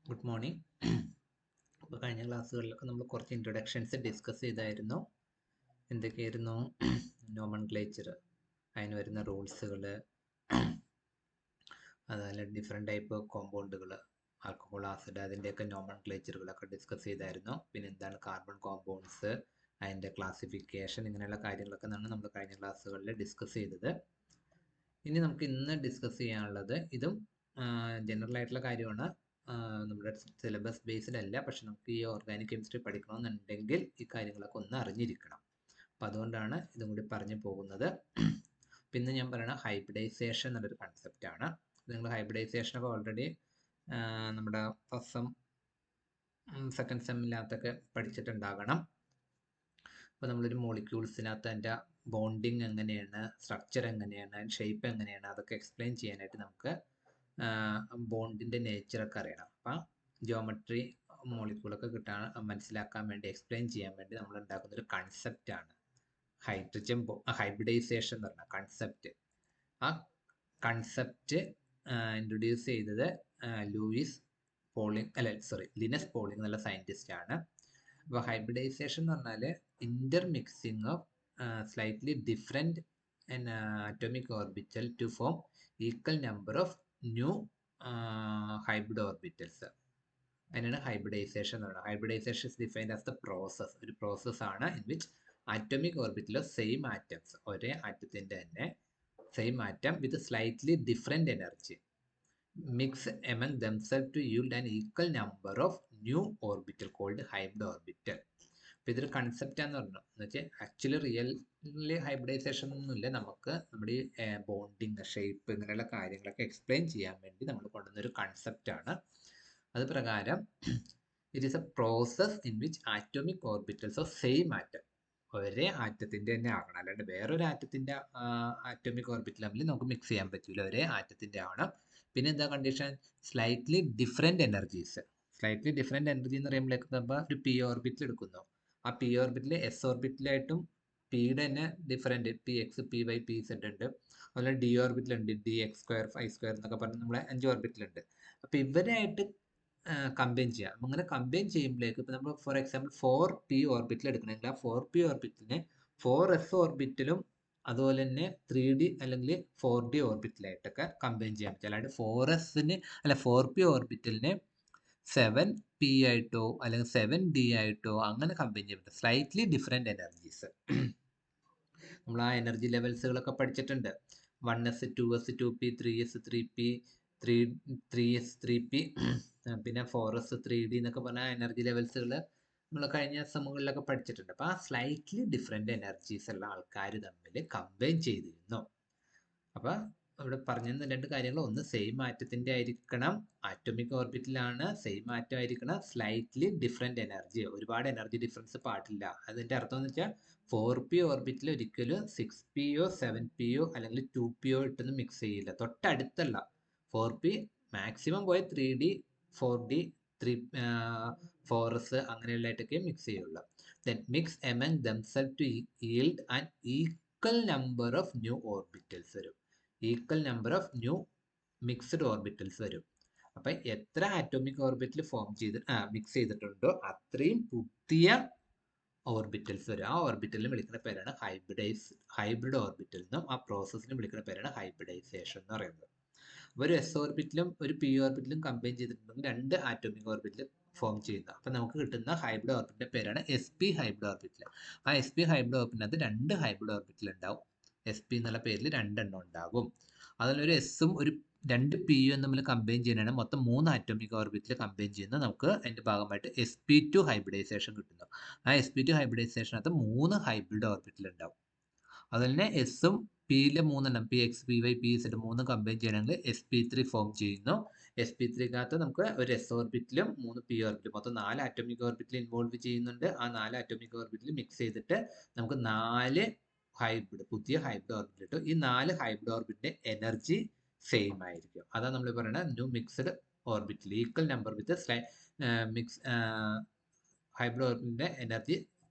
Good morning. അപ്പോൾ കഴിഞ്ഞ ക്ലാസ്സുകളിലൊക്കെ നമ്മൾ കുറച്ച് ഇൻട്രൊഡക്ഷൻസ് ഡിസ്കസ് ചെയ്തായിരുന്നു. എന്തൊക്കെയായിരുന്നു? നോമൻക്ലേച്ചർ, അതിന് വരുന്ന റൂൾസുകൾ, അതുപോലെ ഡിഫറെൻറ്റ് ടൈപ്പ് കോമ്പൗണ്ടുകൾ, ആൽക്കഹോൾ, ആസിഡ്, അതിൻ്റെയൊക്കെ നോമൻക്ലേച്ചറുകളൊക്കെ ഡിസ്കസ് ചെയ്തായിരുന്നു. പിന്നെ എന്താണ് കാർബൺ കോമ്പൗണ്ട്സ്, അതിൻ്റെ ക്ലാസിഫിക്കേഷൻ, ഇങ്ങനെയുള്ള കാര്യങ്ങളൊക്കെ നമ്മൾ കഴിഞ്ഞ ക്ലാസ്സുകളിൽ ഡിസ്കസ് ചെയ്തത്. ഇനി നമുക്ക് ഇന്ന് ഡിസ്കസ് ചെയ്യാനുള്ളത് ഇതും ജനറൽ ആയിട്ടുള്ള കാര്യമാണ്. നമ്മുടെ സിലബസ് ബേസ്ഡ് അല്ല, പക്ഷെ നമുക്ക് ഈ ഓർഗാനിക് കെമിസ്ട്രി പഠിക്കണമെന്നുണ്ടെങ്കിൽ ഈ കാര്യങ്ങളൊക്കെ ഒന്ന് അറിഞ്ഞിരിക്കണം. അപ്പം അതുകൊണ്ടാണ് ഇതും കൂടി പറഞ്ഞു പോകുന്നത്. പിന്നെ ഞാൻ പറയണ ഹൈബ്രിഡൈസേഷൻ എന്നുള്ളൊരു കൺസെപ്റ്റാണ്. നിങ്ങൾ ഹൈബ്രിഡൈസേഷനൊക്കെ ഓൾറെഡി നമ്മുടെ ഫസ്റ്റ് സെം സെക്കൻഡ് സെമ്മിനകത്തൊക്കെ പഠിച്ചിട്ടുണ്ടാകണം. അപ്പോൾ നമ്മളൊരു മോളിക്യൂൾസിനകത്ത് അതിൻ്റെ ബോണ്ടിങ് എങ്ങനെയാണ്, സ്ട്രക്ചർ എങ്ങനെയാണ്, ഷേപ്പ് എങ്ങനെയാണ്, അതൊക്കെ എക്സ്പ്ലെയിൻ ചെയ്യാനായിട്ട് നമുക്ക് ബോണ്ടിൻ്റെ നേച്ചറൊക്കെ അറിയണം. അപ്പം ജിയോമെട്രി മോളിക്യൂളൊക്കെ മനസ്സിലാക്കാൻ വേണ്ടി, എക്സ്പ്ലെയിൻ ചെയ്യാൻ വേണ്ടി നമ്മൾ ഉണ്ടാക്കുന്ന ഒരു കൺസെപ്റ്റാണ് ഹൈബ്രിഡൈസേഷൻ എന്ന് പറഞ്ഞ കൺസെപ്റ്റ്. ആ കൺസെപ്റ്റ് ഇൻട്രൊഡ്യൂസ് ചെയ്തത് ലിനസ് പോളിംഗ് എന്നുള്ള സയൻറ്റിസ്റ്റ് ആണ്. അപ്പോൾ ഹൈബ്രിഡൈസേഷൻ എന്ന് പറഞ്ഞാൽ intermixing of slightly different atomic orbital to form equal number of new hybrid orbitals. അതിനാണ് ഹൈബ്രിഡൈസേഷൻ എന്ന് പറയുന്നത്. Hybridization is defined as the process. ഒരു പ്രോസസ്സാണ് in which atomic orbital of same atoms, ഒരേ ആറ്റത്തിൻ്റെ തന്നെ same atom with slightly different energy mix among themselves to yield an equal number of new orbital called hybrid orbital. അപ്പോൾ ഇതൊരു കൺസെപ്റ്റാന്ന് പറഞ്ഞു. എന്ന് വെച്ചാൽ ആക്ച്വലി റിയലി ഹൈബ്രിഡൈസേഷൻ ഒന്നുമില്ല. നമുക്ക് നമ്മുടെ ഈ ബോണ്ടിങ്, ഷേപ്പ്, ഇങ്ങനെയുള്ള കാര്യങ്ങളൊക്കെ എക്സ്പ്ലെയിൻ ചെയ്യാൻ വേണ്ടി നമ്മൾ കൊണ്ടുവന്നൊരു കൺസെപ്റ്റാണ്. അത് പ്രകാരം it is A process in which atomic orbitals of same atom, ഒരേ ആറ്റത്തിൻ്റെ തന്നെ ആകണം, അല്ലാണ്ട് വേറൊരു ആറ്റത്തിൻ്റെ ആറ്റോമിക് ഓർബിറ്റൽ തമ്മിൽ നമുക്ക് മിക്സ് ചെയ്യാൻ പറ്റില്ല. ഒരേ ആറ്റത്തിൻ്റെ ആവണം. പിന്നെ എന്താ condition? Slightly different energies. Slightly different energy എന്ന് പറയുമ്പോഴേക്ക് നമ്മൾ ഒരു പി ഓർബിറ്റിൽ എടുക്കുന്നു. ആ പി ഓർബിറ്റിൽ എസ് ഓർബിറ്റിലായിട്ടും പിയുടെ തന്നെ different p X, P Y, P z ഉണ്ട്. അതുപോലെ ഡി ഓർബിറ്റിലുണ്ട്, ഡി എക്സ് സ്ക്വയർ, ഫൈ സ്ക്വയർ എന്നൊക്കെ പറഞ്ഞ് നമ്മളെ 5 ഓർബിറ്റിലുണ്ട്. അപ്പോൾ ഇവരായിട്ട് കമ്പൈൻ ചെയ്യാം. അങ്ങനെ കമ്പൈൻ ചെയ്യുമ്പോഴേക്ക് ഇപ്പോൾ നമ്മൾ ഫോർ എക്സാമ്പിൾ 4p ഓർബിറ്റിൽ എടുക്കണമെങ്കിൽ ആ 4p ഓർബിറ്റിനെ 4s ഓർബിറ്റിലും അതുപോലെ തന്നെ 3D അല്ലെങ്കിൽ 4D ഓർബിറ്റിലായിട്ടൊക്കെ കമ്പൈൻ ചെയ്യാൻ പറ്റും. അല്ലാണ്ട് 4p ഓർബിറ്റലിനെ 7p ആയിട്ടോ അല്ലെങ്കിൽ 7D ആയിട്ടോ അങ്ങനെ കമ്പൈൻ ചെയ്യാൻ പറ്റും. Slightly different energies. നമ്മൾ ആ എനർജി ലെവൽസുകളൊക്കെ പഠിച്ചിട്ടുണ്ട്. 1s 2s 2p 3s 3p 3s 3p പിന്നെ 4s 3D എന്നൊക്കെ പറഞ്ഞ എനർജി ലെവൽസുകൾ നമ്മൾ കഴിഞ്ഞ സെമ്മുകളിലൊക്കെ പഠിച്ചിട്ടുണ്ട്. അപ്പോൾ ആ സ്ലൈറ്റ്ലി ഡിഫറെൻറ്റ് എനർജീസ് ഉള്ള ആൾക്കാർ തമ്മിൽ കമ്പൈൻ ചെയ്തിരുന്നു. അപ്പോൾ ഇവിടെ പറഞ്ഞിരുന്ന 2 കാര്യങ്ങൾ, ഒന്ന് സെയിം ആറ്റത്തിൻ്റെ ആയിരിക്കണം, ആറ്റോമിക് ഓർബിറ്റിലാണ്, സെയിം ആറ്റം ആയിരിക്കണം, സ്ലൈറ്റ്ലി ഡിഫറെൻറ്റ് എനർജി, ഒരുപാട് എനർജി ഡിഫറൻസ് പാടില്ല. അതിൻ്റെ അർത്ഥം എന്ന് വെച്ചാൽ 4p ഓർബിറ്റിൽ ഒരിക്കലും 6pയോ 7pയോ അല്ലെങ്കിൽ 2pയോ ഇട്ടൊന്ന് മിക്സ് ചെയ്യില്ല. തൊട്ടടുത്തല്ല. 4p മാക്സിമം പോയ 3D 4D 4s അങ്ങനെയുള്ളതായിട്ടൊക്കെ മിക്സ് ചെയ്യുള്ളൂ. Then mix among themselves to yield an equal number of new orbitals വരും. Equal number of new mixed orbitals വരും. അപ്പം എത്ര ആറ്റോമിക് ഓർബിറ്റൽ മിക്സ് ചെയ്തിട്ടുണ്ടോ അത്രയും പുതിയ ഓർബിറ്റൽസ് വരും. ആ ഓർബിറ്റലിന് വിളിക്കുന്ന പേരാണ് ഹൈബ്രിഡ് ഓർബിറ്റൽ എന്നും ആ പ്രോസസ്സിന് വിളിക്കുന്ന പേരാണ് ഹൈബ്രിഡൈസേഷൻ എന്ന് പറയുന്നത്. ഒരു എസ് ഓർബിറ്റിലും ഒരു പി ഓർബിറ്റിലും കമ്പൈൻ ചെയ്തിട്ടുണ്ടെങ്കിൽ 2 ആറ്റോമിക് ഓർബിറ്റൽ ഫോം ചെയ്യുന്നത്. അപ്പം നമുക്ക് കിട്ടുന്ന ഹൈബ്രിഡ് ഓർബിറ്റിന്റെ പേരാണ് SP ഹൈബ്രിഡ് ഓർബിറ്റൽ. ആ SP ഹൈബ്രിഡ് ഓർബിറ്റിനകത്ത് 2 ഹൈബ്രിഡ് ഓർബിറ്റൽ ഉണ്ടാവും. SP എന്നുള്ള പേരിൽ 2 എണ്ണം ഉണ്ടാകും. അതിലൊരു എസും ഒരു 2 പിയും തമ്മിൽ കമ്പൈൻ ചെയ്യാനാണ് മൊത്തം 3 ആറ്റോമിക് ഓർബിറ്റിൽ കമ്പൈൻ ചെയ്യുന്നത്. നമുക്ക് അതിൻ്റെ ഭാഗമായിട്ട് sp2 ഹൈബ്രിഡൈസേഷൻ കിട്ടുന്നു. ആ sp2 ഹൈബ്രിഡൈസേഷനകത്ത് 3 ഹൈബ്രിഡ് ഓർബിറ്റൽ ഉണ്ടാവും. അതുപോലെ തന്നെ എസും പിയിലെ 3 എണ്ണം P X, P Y, P Z 3 combine ചെയ്യണമെങ്കിൽ sp3 ഫോം ചെയ്യുന്നു. sp3കകത്ത് നമുക്ക് ഒരു എസ് ഓർബിറ്റിലും 3 പി ഓർബിറ്റിലും മൊത്തം 4 ആറ്റോമിക് ഓർബിറ്റിൽ ഇൻവോൾവ് ചെയ്യുന്നുണ്ട്. ആ 4 ആറ്റോമിക് ഓർബിറ്റിൽ മിക്സ് ചെയ്തിട്ട് നമുക്ക് 4 പുതിയ ഹൈബ്രിഡ് ഓർബിറ്റ് കിട്ടും. ഈ 4 ഹൈബ്രിഡ് ഓർബിറ്റിന്റെ എനർജി സെയിം ആയിരിക്കും. അതാണ് നമ്മൾ പറയുന്നത് ന്യൂ മിക്സ്ഡ് ഓർബിറ്റിൽ ഈക്വൽ നമ്പർ വിത്ത് ഹൈബ്രിഡ് ഓർബിറ്റിന്റെ എനർജി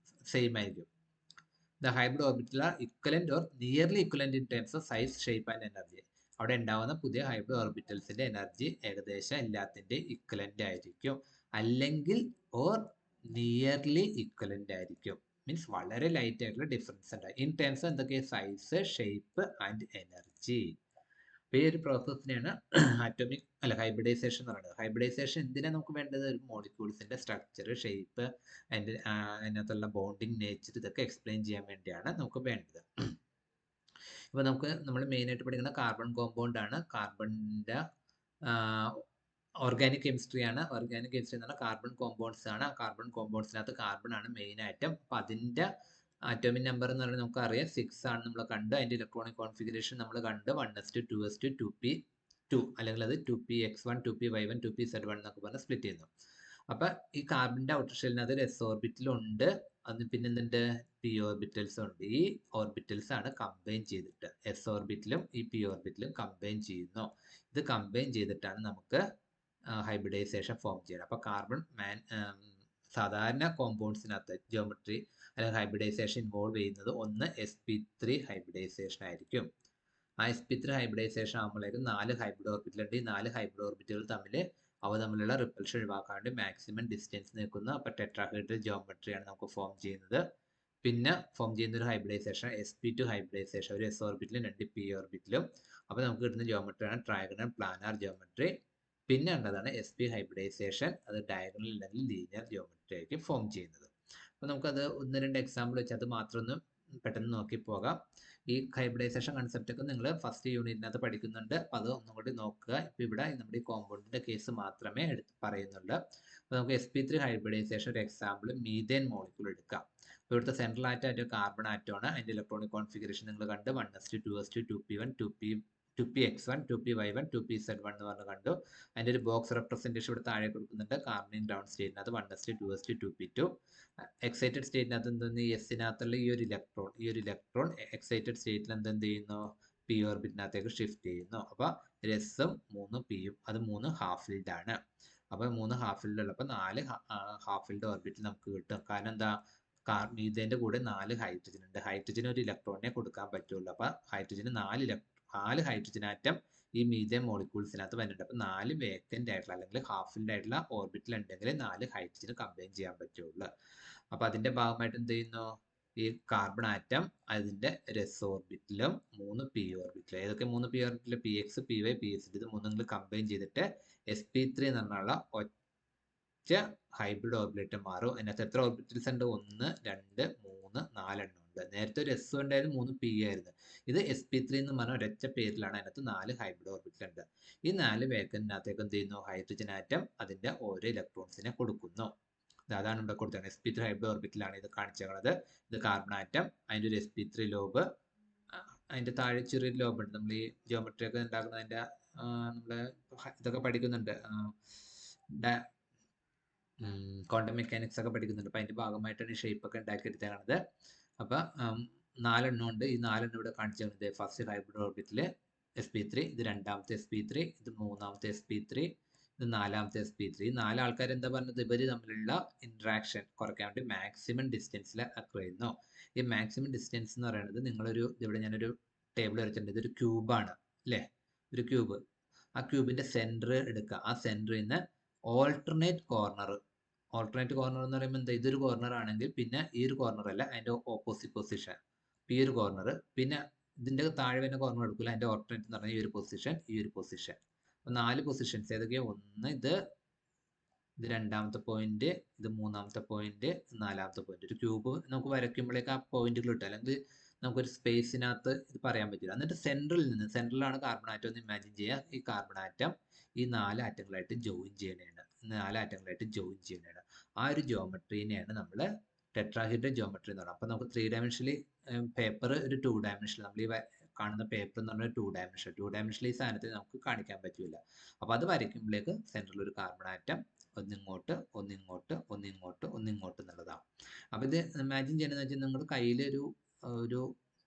സെയിം ആയിരിക്കും. The hybrid orbitals are equivalent or nearly equivalent in terms of size, shape and energy. അവിടെ ഉണ്ടാവുന്ന പുതിയ ഹൈബ്രിഡ് ഓർബിറ്റൽസിന്റെ എനർജി ഏകദേശം എല്ലാത്തിന്റെ ഇക്വലന്റ് ആയിരിക്കും, അല്ലെങ്കിൽ ഓർ നിയർലി ഇക്വലന്റ് ആയിരിക്കും. മീൻസ് വളരെ ലൈറ്റ് ആയിട്ടുള്ള ഡിഫറൻസ് ഉണ്ടാവും ഇൻ ടേംസ് എന്തൊക്കെ, സൈസ്, ഷേപ്പ് ആൻഡ് എനർജി. അപ്പോൾ ഈ ഒരു പ്രോസസ്സിനെയാണ് ഹൈബ്രിഡൈസേഷൻ എന്ന് പറയുന്നത്. ഹൈബ്രിഡൈസേഷൻ എന്തിനാണ് നമുക്ക് വേണ്ടത്? ഒരു മോളിക്യൂൾസിന്റെ സ്ട്രക്ചർ, ഷേപ്പ്, അതിനകത്തുള്ള ബോണ്ടിങ് നേച്ചർ, ഇതൊക്കെ എക്സ്പ്ലെയിൻ ചെയ്യാൻ വേണ്ടിയാണ് നമുക്ക് വേണ്ടത്. ഇപ്പോൾ നമ്മൾ മെയിനായിട്ട് പഠിക്കുന്ന കാർബൺ കോമ്പൗണ്ട് ആണ്. കാർബണിൻ്റെ ഓർഗാനിക് കെമിസ്ട്രി ആണ്. ഓർഗാനിക് കെമിസ്ട്രി എന്ന് പറഞ്ഞാൽ കാർബൺ കോമ്പൗണ്ട്സ് ആണ്. ആ കാർബൺ കോമ്പൗണ്ട്സിനകത്ത് കാർബൺ ആണ് മെയിൻ ആയിട്ടും. അപ്പോൾ അതിൻ്റെ ആറ്റോമിക് നമ്പർ എന്ന് പറയുന്നത് നമുക്കറിയാം 6 ആണ് നമ്മൾ കണ്ടു. അതിൻ്റെ ഇലക്ട്രോണിക് കോൺഫിഗറേഷൻ നമ്മൾ കണ്ടു 1s2 2s2 2p2, അല്ലെങ്കിൽ അത് 2px1 2py1 2pz1 എന്നൊക്കെ പറഞ്ഞ് സ്പ്ലിറ്റ് ചെയ്യുന്നു. അപ്പം ഈ കാർബണിൻ്റെ ഔട്ടർ ഷെല്ലിനകത്ത് എസ് ഓർബിറ്റലുണ്ട്, അതിന് പിന്നെ എന്തുണ്ട്, പി ഓർബിറ്റൽസ് ഉണ്ട്. ഈ ഓർബിറ്റൽസ് ആണ് കമ്പൈൻ ചെയ്തിട്ട് എസ് ഓർബിറ്റലും ഈ പി ഓർബിറ്റലും കമ്പൈൻ ചെയ്യുന്നു. ഇത് കമ്പൈൻ ചെയ്തിട്ടാണ് നമുക്ക് ഹൈബ്രിഡൈസേഷൻ ഫോം ചെയ്യുന്നത്. അപ്പോൾ കാർബൺ സാധാരണ കോമ്പൗണ്ട്സിനകത്ത് ജിയോമെട്രി അല്ലെങ്കിൽ ഹൈബ്രിഡൈസേഷൻ ഇൻവോൾവ് ചെയ്യുന്നത് ഒന്ന് sp3 ഹൈബ്രിഡൈസേഷൻ ആയിരിക്കും. ആ sp3 ഹൈബ്രിഡൈസേഷൻ ആകുമ്പോഴേക്കും 4 ഹൈബ്രിഡ് ഓർബിറ്റൽ ഉണ്ട്. ഈ 4 ഹൈബ്രിഡ് ഓർബിറ്റുകൾ തമ്മിലുള്ള റിപ്പൽഷൻ ഒഴിവാക്കാണ്ട് മാക്സിമം ഡിസ്റ്റൻസ് നിൽക്കുന്ന അപ്പോൾ ടെട്രാഹൈഡ്രൽ ജിയോമെട്രിയാണ് നമുക്ക് ഫോം ചെയ്യുന്നത്. പിന്നെ ഫോം ചെയ്യുന്ന ഒരു ഹൈബ്രിഡൈസേഷൻ sp2 ഹൈബ്രിഡൈസേഷൻ, ഒരു s ഓർബിറ്റലും 2 p ഓർബിറ്റലും. അപ്പോൾ നമുക്ക് കിട്ടുന്ന ജിയോമെട്രിയാണ് ട്രയാഗണൽ പ്ലാനാർ ജിയോമെട്രി. പിന്നെ ഉള്ളതാണ് sp ഹൈബ്രിഡൈസേഷൻ, അത് ഡയഗണൽ അല്ലെങ്കിൽ ലീനിയർ ജിയോമെട്രി ആയിരിക്കും ഫോം ചെയ്യുന്നത്. അപ്പോൾ നമുക്കത് 1-2 എക്സാമ്പിൾ വെച്ച് അത് മാത്രം ഒന്ന് പെട്ടെന്ന് നോക്കി പോകാം. ഈ ഹൈബ്രിഡൈസേഷൻ കൺസെപ്റ്റ് ഒക്കെ നിങ്ങൾ ഫസ്റ്റ് യൂണിറ്റിനകത്ത് പഠിക്കുന്നുണ്ട്. അപ്പോൾ അത് ഒന്നും കൂടി നോക്കുക. ഇപ്പോൾ ഇവിടെ നമ്മുടെ ഈ കോമ്പൗണ്ടിൻ്റെ കേസ് മാത്രമേ പറയുന്നുള്ളൂ. അപ്പോൾ നമുക്ക് sp3 ഹൈബ്രിഡൈസേഷൻ ഒരു എക്സാമ്പിൾ മീഥേൻ മോളിക്യൂൾ എടുക്കാം. അപ്പോൾ ഇവിടുത്തെ സെൻട്രൽ ആറ്റം കാർബൺ ആറ്റമാണ്. അതിൻ്റെ ഇലക്ട്രോണിക് കോൺഫിഗറേഷൻ നിങ്ങൾ കണ്ട് 1s2 2s2 2p1 2px1 2py1 2pz1 എന്ന് പറഞ്ഞ് കണ്ടു. അതിൻ്റെ ഒരു ബോക്സ് റെപ്രസെൻറ്റേഷൻ ഇവിടെ താഴെ കൊടുക്കുന്നുണ്ട്. കാർബണിൻ ground സ്റ്റേറ്റിനകത്ത് 1s2 2s2 2p2. Excited സ്റ്റേറ്റിനകത്ത് എന്തെന്ന്, എസിനകത്തുള്ള ഈ ഒരു ഇലക്ട്രോൺ എക്സൈറ്റഡ് സ്റ്റേറ്റിൽ എന്ത് ചെയ്യുന്നു, പി ഓർബിറ്റിനകത്തേക്ക് ഷിഫ്റ്റ് ചെയ്യുന്നു. അപ്പോൾ എസും 3 പിയും അത് 3 ഹാഫ് ഫിൽഡ് ആണ്. അപ്പോൾ 3 ഹാഫ് ഫിൽഡ് ഉള്ളപ്പോൾ 4 ഹാഫ് ഫിൽഡ് ഓർബിറ്റിൽ നമുക്ക് കിട്ടും. കാരണം എന്താ, മീഥേൻ്റെ കൂടെ 4 ഹൈഡ്രജൻ ഉണ്ട്. ഹൈഡ്രജൻ ഒരു ഇലക്ട്രോണിനെ കൊടുക്കാൻ പറ്റുള്ളൂ. അപ്പോൾ ഹൈഡ്രജന് 4 ഹൈഡ്രജൻ ആറ്റം ഈ മീഥേൻ മോളിക്യൂൾസിനകത്ത് വരുന്നുണ്ട്. അപ്പോൾ 4 വേക്കൻ്റ് ആയിട്ടുള്ള അല്ലെങ്കിൽ ഹാഫ് ഫിൽഡ് ആയിട്ടുള്ള ഓർബിറ്റിൽ ഉണ്ടെങ്കിൽ 4 ഹൈഡ്രജന് കമ്പൈൻ ചെയ്യാൻ പറ്റുള്ളൂ. അപ്പോൾ അതിൻ്റെ ഭാഗമായിട്ട് എന്ത് ചെയ്യുന്നു, ഈ കാർബൺ ആറ്റം അതിൻ്റെ എസ് ഓർബിറ്റിലും 3 പി ഓർബിറ്റിലും, ഏതൊക്കെ 3 പി ഓർബിറ്റിൽ, p X, P Y, p s, ഇത് 3 കമ്പൈൻ ചെയ്തിട്ട് sp3 എന്നുള്ള ഒറ്റ ഹൈബ്രിഡ് ഓർബിറ്റ് മാറും. അതിനകത്ത് എത്ര ഓർബിറ്റൽസ് ഉണ്ട്, 1 2 3 4 എണ്ണം ഉണ്ട്. നേരത്തെ ഒരു എസ് ഉണ്ടായിരുന്നു, 3 പി ആയിരുന്നു. ഇത് sp3 എന്ന് പറഞ്ഞ ഒരൊറ്റ പേരിലാണ്. അതിനകത്ത് 4 ഹൈബ്രിഡ് ഓർബിറ്റൽ ഉണ്ട്. ഈ 4 വേക്കന്റിനകത്തേക്ക് എന്ത് ചെയ്യുന്നു, ഹൈഡ്രജൻ ആറ്റം അതിൻ്റെ ഓരോ ഇലക്ട്രോൺസിനെ കൊടുക്കുന്നു. അതാണ് ഇവിടെ കൊടുത്തത്. sp3 ഹൈബ്രിഡ് ഓർബിറ്റലാണ് ഇത് കാണിച്ചത്. ഇത് കാർബൺ ആറ്റം, അതിൻ്റെ ഒരു sp3 ലോബ്, അതിൻ്റെ താഴെ ചെറിയൊരു ലോബ് ഉണ്ട്. നമ്മൾ ഈ ജിയോമെട്രി ഒക്കെ ഉണ്ടാക്കുന്നതിൻ്റെ നമ്മൾ ഇതൊക്കെ പഠിക്കുന്നുണ്ട്, ക്വാണ്ടം മെക്കാനിക്സ് ഒക്കെ പഠിക്കുന്നുണ്ട്. അപ്പോൾ അതിൻ്റെ ഭാഗമായിട്ടാണ് ഈ ഷേപ്പ് ഒക്കെ ഉണ്ടാക്കിയെടുത്തത്. അപ്പോൾ 4 എണ്ണം ഉണ്ട്. ഈ 4 എണ്ണം ഇവിടെ കാണിച്ചത് ഫസ്റ്റ് ഹൈബ്രിഡ് ഓർബിറ്റിൽ sp3, ഇത് രണ്ടാമത്തെ sp3, ഇത് മൂന്നാമത്തെ sp3, ഇത് നാലാമത്തെ sp3. ഈ 4 ആൾക്കാർ എന്താ പറഞ്ഞത്, ഇവർ തമ്മിലുള്ള ഇൻട്രാക്ഷൻ കുറയ്ക്കാൻ വേണ്ടി മാക്സിമം ഡിസ്റ്റൻസിൽ അക്വർ ചെയ്യുന്നു. ഈ മാക്സിമം ഡിസ്റ്റൻസ് എന്ന് പറയുന്നത് ഇവിടെ ഞാനൊരു ടേബിൾ വരച്ചിട്ടുണ്ട്. ഇതൊരു ക്യൂബാണ് അല്ലേ, ഒരു ക്യൂബ്. ആ ക്യൂബിൻ്റെ സെൻറ്റർ എടുക്കുക. ആ സെൻറ്ററിൽ നിന്ന് ഓൾട്ടർനേറ്റ് കോർണർ എന്ന് പറയുമ്പോൾ എന്താ, ഇതൊരു കോർണർ ആണെങ്കിൽ പിന്നെ ഈ ഒരു കോർണർ അല്ല, അതിൻ്റെ ഓപ്പോസിറ്റ് പൊസിഷൻ ഈ ഒരു കോർണർ, പിന്നെ ഇതിൻ്റെ താഴെ വരുന്ന കോർണർ എടുക്കില്ല, അതിൻ്റെ ഓൾട്ടർനേറ്റ് എന്ന് പറഞ്ഞാൽ ഈ ഒരു പൊസിഷൻ. അപ്പോൾ 4 പൊസിഷൻസ് ഏതൊക്കെയാണ്, ഒന്ന് ഇത് രണ്ടാമത്തെ പോയിന്റ്, ഇത് മൂന്നാമത്തെ പോയിന്റ്, നാലാമത്തെ പോയിന്റ്. ഒരു ക്യൂബ് നമുക്ക് വരയ്ക്കുമ്പോഴേക്ക് ആ പോയിന്റുകൾ കിട്ടും, അല്ലെങ്കിൽ നമുക്കൊരു സ്പേസിനകത്ത് ഇത് പറയാൻ പറ്റില്ല. എന്നിട്ട് സെൻട്രലാണ് കാർബൺ ആറ്റം എന്ന് ഇമാജിൻ ചെയ്യുക. ഈ കാർബൺ ആറ്റം ഈ 4 ആറ്റങ്ങളായിട്ട് ജോയിൻ ചെയ്യണതാണ്. ആ ഒരു ജിയോമെട്രീനെയാണ് നമ്മൾ ടെട്രാഹീഡ്രൽ ജിയോമെട്രി എന്ന് പറയുന്നത്. അപ്പോൾ നമുക്ക് 3 ഡയമെൻഷനലി പേപ്പർ ഒരു 2 ഡയമെൻഷനിൽ, നമ്മൾ ഈ കാണുന്ന പേപ്പർ എന്ന് പറഞ്ഞാൽ 2 ഡയമെൻഷനിൽ ഈ സാധനത്തിൽ നമുക്ക് കാണിക്കാൻ പറ്റില്ല. അപ്പോൾ അത് വരയ്ക്കുമ്പോഴേക്ക് സെൻട്രൽ ഒരു കാർബൺ ആറ്റം ഒന്നിങ്ങോട്ട് എന്നുള്ളതാണ്. അപ്പോൾ ഇത് ഇമാജിൻ ചെയ്യണമെന്ന് വെച്ചാൽ നിങ്ങൾ കയ്യിലൊരു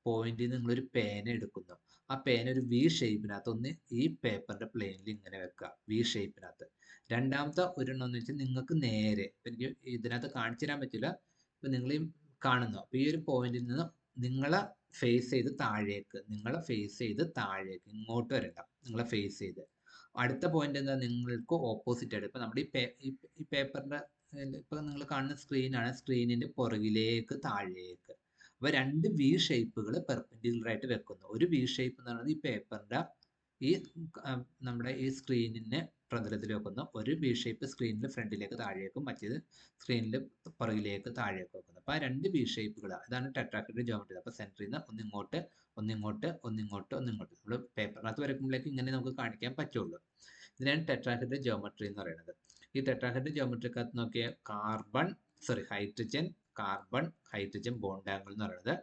പോയിന്റിൽ നിങ്ങളൊരു പേന എടുക്കുന്നു. ആ പേന ഒരു വി ഷേപ്പിനകത്ത് ഒന്ന് ഈ പേപ്പറിന്റെ പ്ലെയിനിൽ ഇങ്ങനെ വെക്കുക, വി ഷേപ്പിനകത്ത്. രണ്ടാമത്തെ ഒരെണ്ണം എന്ന് വെച്ചാൽ നിങ്ങൾക്ക് നേരെ, എനിക്ക് ഇതിനകത്ത് കാണിച്ചു തരാൻ പറ്റില്ല, ഇപ്പം നിങ്ങൾ ഈ കാണുന്നു. അപ്പോൾ ഈ ഒരു പോയിന്റിൽ നിന്ന് നിങ്ങളെ ഫേസ് ചെയ്ത് താഴേക്ക്, നിങ്ങളെ ഫേസ് ചെയ്ത് താഴേക്ക് ഇങ്ങോട്ട് വരണ്ട, നിങ്ങളെ ഫേസ് ചെയ്ത്. അടുത്ത പോയിന്റ് എന്താ, നിങ്ങൾക്ക് ഓപ്പോസിറ്റ് ആയിട്ട് ഇപ്പൊ നമ്മുടെ ഈ പേപ്പറിന്റെ ഇപ്പൊ നിങ്ങൾ കാണുന്ന സ്ക്രീനാണ്, സ്ക്രീനിന്റെ പുറകിലേക്ക് താഴേക്ക്. അപ്പൊ രണ്ട് വി ഷേപ്പുകൾ പെർപെൻഡിക്കുലർ ആയിട്ട് വെക്കുന്നു. ഒരു വി ഷേപ്പ് എന്ന് പറയുന്നത് ഈ പേപ്പറിന്റെ ഈ നമ്മുടെ ഈ സ്ക്രീനിനെ പ്രതലത്തിൽ വെക്കുന്നു. ഒരു വി ഷേപ്പ് സ്ക്രീനിൽ ഫ്രണ്ടിലേക്ക് താഴേക്കും, മറ്റേത് സ്ക്രീനിൽ പുറകിലേക്ക് താഴേക്ക് വെക്കുന്നു. അപ്പൊ ആ രണ്ട് വി ഷേപ്പുകൾ, അതാണ് ടെട്രാഹെഡ്രൽ ജോമെട്രി. അപ്പൊ സെന്ററിൽ നിന്ന് ഒന്നിങ്ങോട്ട് ഒന്നിങ്ങോട്ട് ഒന്നിങ്ങോട്ട് ഒന്നിങ്ങോട്ട് നമ്മൾ പേപ്പറിനകത്ത് വരയ്ക്കുമ്പോഴേക്ക് ഇങ്ങനെ നമുക്ക് കാണിക്കാൻ പറ്റുള്ളൂ. ഇതിനാണ് ടെട്രാഹെഡ്രൽ ജോമെട്രി എന്ന് പറയുന്നത്. ഈ ടെട്രാഹെഡ്രൽ ജോമെട്രിക്കകത്ത് നോക്കിയ hydrogen carbon hydrogen bond angle എന്ന് പറയുന്നത്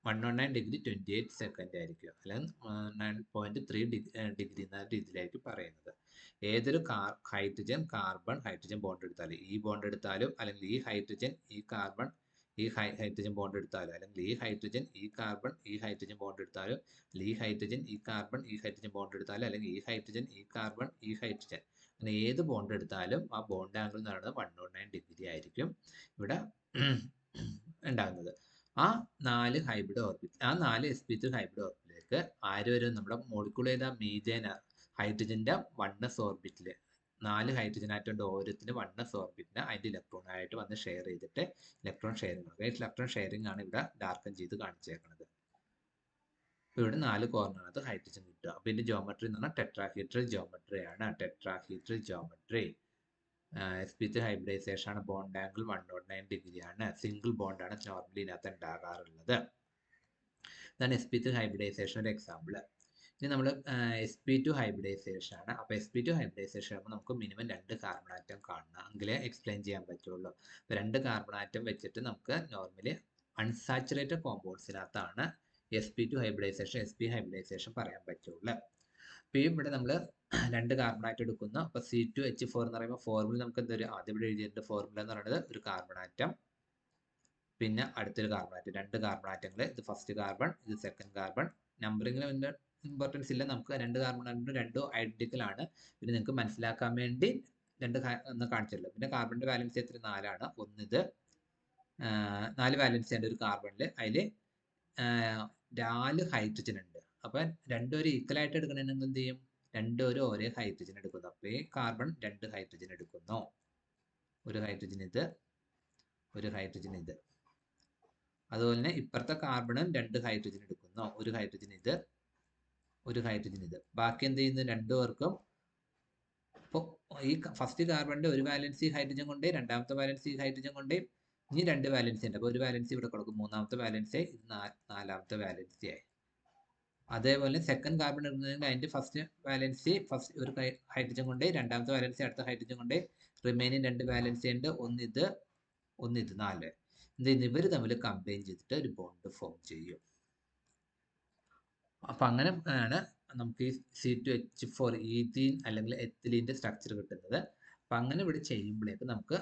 109 ഡിഗ്രി 28 സെക്കൻഡ് ആയിരിക്കും, അല്ലെങ്കിൽ 9.3 ഡിഗ്രി എന്ന രീതിയിലായിരിക്കും പറയുന്നത്. ഏതൊരു ഹൈഡ്രജൻ കാർബൺ ഹൈഡ്രജൻ ബോണ്ട് എടുത്താലും, ഈ ബോണ്ട് എടുത്താലും, അല്ലെങ്കിൽ ഈ ഹൈഡ്രജൻ ഈ കാർബൺ ഈ ഹൈഡ്രജൻ ബോണ്ട് എടുത്താലും, അല്ലെങ്കിൽ ഈ ഹൈഡ്രജൻ ഈ കാർബൺ ഈ ഹൈഡ്രജൻ ബോണ്ട് എടുത്താലും, അല്ലെങ്കിൽ ഈ ഹൈഡ്രജൻ ഈ കാർബൺ ഈ ഹൈഡ്രജൻ ബോണ്ട് എടുത്താലും, അല്ലെങ്കിൽ ഈ ഹൈഡ്രജൻ ഈ കാർബൺ ഈ ഹൈഡ്രജൻ, അങ്ങനെ ഏത് ബോണ്ട് എടുത്താലും ആ ബോണ്ട് ആംഗിൾ എന്ന് പറയുന്നത് 109 ഡിഗ്രി ആയിരിക്കും ഇവിടെ ഉണ്ടാകുന്നത്. ആ 4 ഹൈബ്രിഡ് ഓർബിറ്റ്, ആ 4 sp3 ഹൈബ്രിഡ് ഓർബിറ്റിലേക്ക് ആര് വരും, നമ്മുടെ മോളിക്യൂൾ ഏതാ, മീഥേൻ, ഹൈഡ്രജന്റെ 1s ഓർബിറ്റില് 4 ഹൈഡ്രജൻ ആറ്റം ഓരോത്തിന് 1s ഓർബിറ്റിന് അതിന്റെ ഇലക്ട്രോൺ ആയിട്ട് വന്ന് ഷെയർ ചെയ്തിട്ട് ഇലക്ട്രോൺ ഷെയറിംഗ്, ഇലക്ട്രോൺ ഷെയറിംഗ് ആണ് ഇവിടെ ഡാർക്കൻ ചെയ്ത് കാണിച്ചേക്കുന്നത്. ഇവിടെ 4 കോർണറിനകത്ത് ഹൈഡ്രജൻ കിട്ടുക. അപ്പൊ ഇതിന്റെ ജോമെട്രി എന്ന് പറഞ്ഞാൽ ടെട്രാഹീഡ്രൽ ജോമെട്രി ആണ്. ടെട്രാഹീഡ്രൽ ജോമെട്രി sp3 ഹൈബ്രിഡൈസേഷൻ ആണ്. ബോണ്ട് ആംഗിൾ 109 ഡിഗ്രി ആണ്. സിംഗിൾ ബോണ്ട് ആണ് നോർമലി ഇതിനകത്ത് ഉണ്ടാകാറുള്ളത്. ഇതാണ് sp3 ഹൈബ്രിഡൈസേഷൻ ഒരു എക്സാമ്പിൾ. ഇനി നമ്മൾ sp2 ഹൈബ്രിഡൈസേഷൻ ആണ്. അപ്പോൾ sp2 ഹൈബ്രിഡൈസേഷൻ ആകുമ്പോൾ നമുക്ക് മിനിമം 2 കാർബൺ ആറ്റം കാണണം, എങ്കിലേ എക്സ്പ്ലെയിൻ ചെയ്യാൻ പറ്റുള്ളൂ. 2 കാർബൺ ആറ്റം വെച്ചിട്ട് നമുക്ക് നോർമലി അൺസാച്ചുറേറ്റഡ് കോമ്പൗണ്ട്സിനകത്താണ് sp2 ഹൈബ്രിഡൈസേഷൻ sp ഹൈബ്രിഡൈസേഷൻ പറയാൻ പറ്റുള്ളൂ. അപ്പോൾ ഇവിടെ നമ്മൾ 2 കാർബൺ ആറ്റം എടുക്കുന്നു. അപ്പോൾ C2H4 എന്ന് പറയുമ്പോൾ ഫോർമുല നമുക്ക് എന്താ, ആദ്യം ഇവിടെ എഴുതിയിട്ട് ഫോർമുല എന്ന് പറയുന്നത് ഒരു കാർബൺ ആറ്റം, പിന്നെ അടുത്തൊരു കാർബൺ ആറ്റം, 2 കാർബൺ ആറ്റങ്ങൾ, ഇത് ഫസ്റ്റ് കാർബൺ, ഇത് സെക്കൻഡ് കാർബൺ. നമ്പറിംഗിൽ അതിൻ്റെ ഇമ്പോർട്ടൻസ് ഇല്ല, നമുക്ക് 2 കാർബൺ ആറ്റം രണ്ടും ഐഡന്റിക്കൽ ആണ്. പിന്നെ നിങ്ങൾക്ക് മനസ്സിലാക്കാൻ വേണ്ടി 2 ഒന്ന് കാണിച്ചല്ലോ. പിന്നെ കാർബണിന്റെ വാലൻസി എത്ര, 4 ആണ്. ഒന്നിത് 4 വാലൻസി ഉണ്ട് ഒരു കാർബണിൽ, അതിൽ 4 ഹൈഡ്രജൻ ഉണ്ട്. അപ്പം രണ്ടും ഒരു ഈക്വൽ ആയിട്ട് എടുക്കണമെങ്കിൽ എന്ത് ചെയ്യും, രണ്ടുപേരും ഒരേ ഹൈഡ്രജൻ എടുക്കുന്നു. അപ്പോൾ ഈ കാർബൺ 2 ഹൈഡ്രജൻ എടുക്കുന്നു, ഒരു ഹൈഡ്രജൻ ഇത്, ഒരു ഹൈഡ്രജൻ ഇത്. അതുപോലെ തന്നെ ഇപ്പുറത്തെ കാർബണും 2 ഹൈഡ്രജൻ എടുക്കുന്നു, ഒരു ഹൈഡ്രജൻ ഇത്, ഒരു ഹൈഡ്രജൻ ഇത്. ബാക്കി എന്ത് ചെയ്യുന്നു, രണ്ടു പേർക്കും ഇപ്പോൾ ഈ ഫസ്റ്റ് കാർബണിന്റെ ഒരു വാലൻസി ഹൈഡ്രജൻ കൊണ്ടേ, രണ്ടാമത്തെ വാലൻസി ഹൈഡ്രജൻ കൊണ്ടേ, ഇനി 2 വാലൻസി ഉണ്ട്. അപ്പോൾ ഒരു വാലൻസി ഇവിടെ കൊടുക്കും, മൂന്നാമത്തെ വാലൻസി, ഇത് നാലാമത്തെ വാലൻസി ആയി. അതേപോലെ സെക്കൻഡ് കാർബൺ എടുക്കുന്നതിന് അതിന്റെ ഫസ്റ്റ് വാലൻസി ഫസ്റ്റ് ഒരു ഹൈഡ്രജൻ കൊണ്ടേ, രണ്ടാമത്തെ വാലൻസി അടുത്ത ഹൈഡ്രജൻ കൊണ്ടേ, റിമൈനിങ് 2 വാലൻസി ഉണ്ട്, ഒന്നിത് 4. ഇവർ തമ്മിൽ കമ്പൈൻ ചെയ്തിട്ട് ഒരു ബോണ്ട് ഫോം ചെയ്യും. അപ്പൊ അങ്ങനെ ആണ് നമുക്ക് ഈ C2H4 ഈഥീൻ അല്ലെങ്കിൽ എത്തിലീൻ്റെ സ്ട്രക്ചർ കിട്ടുന്നത്. അപ്പൊ അങ്ങനെ ഇവിടെ ചെയ്യുമ്പോഴേക്ക് നമുക്ക്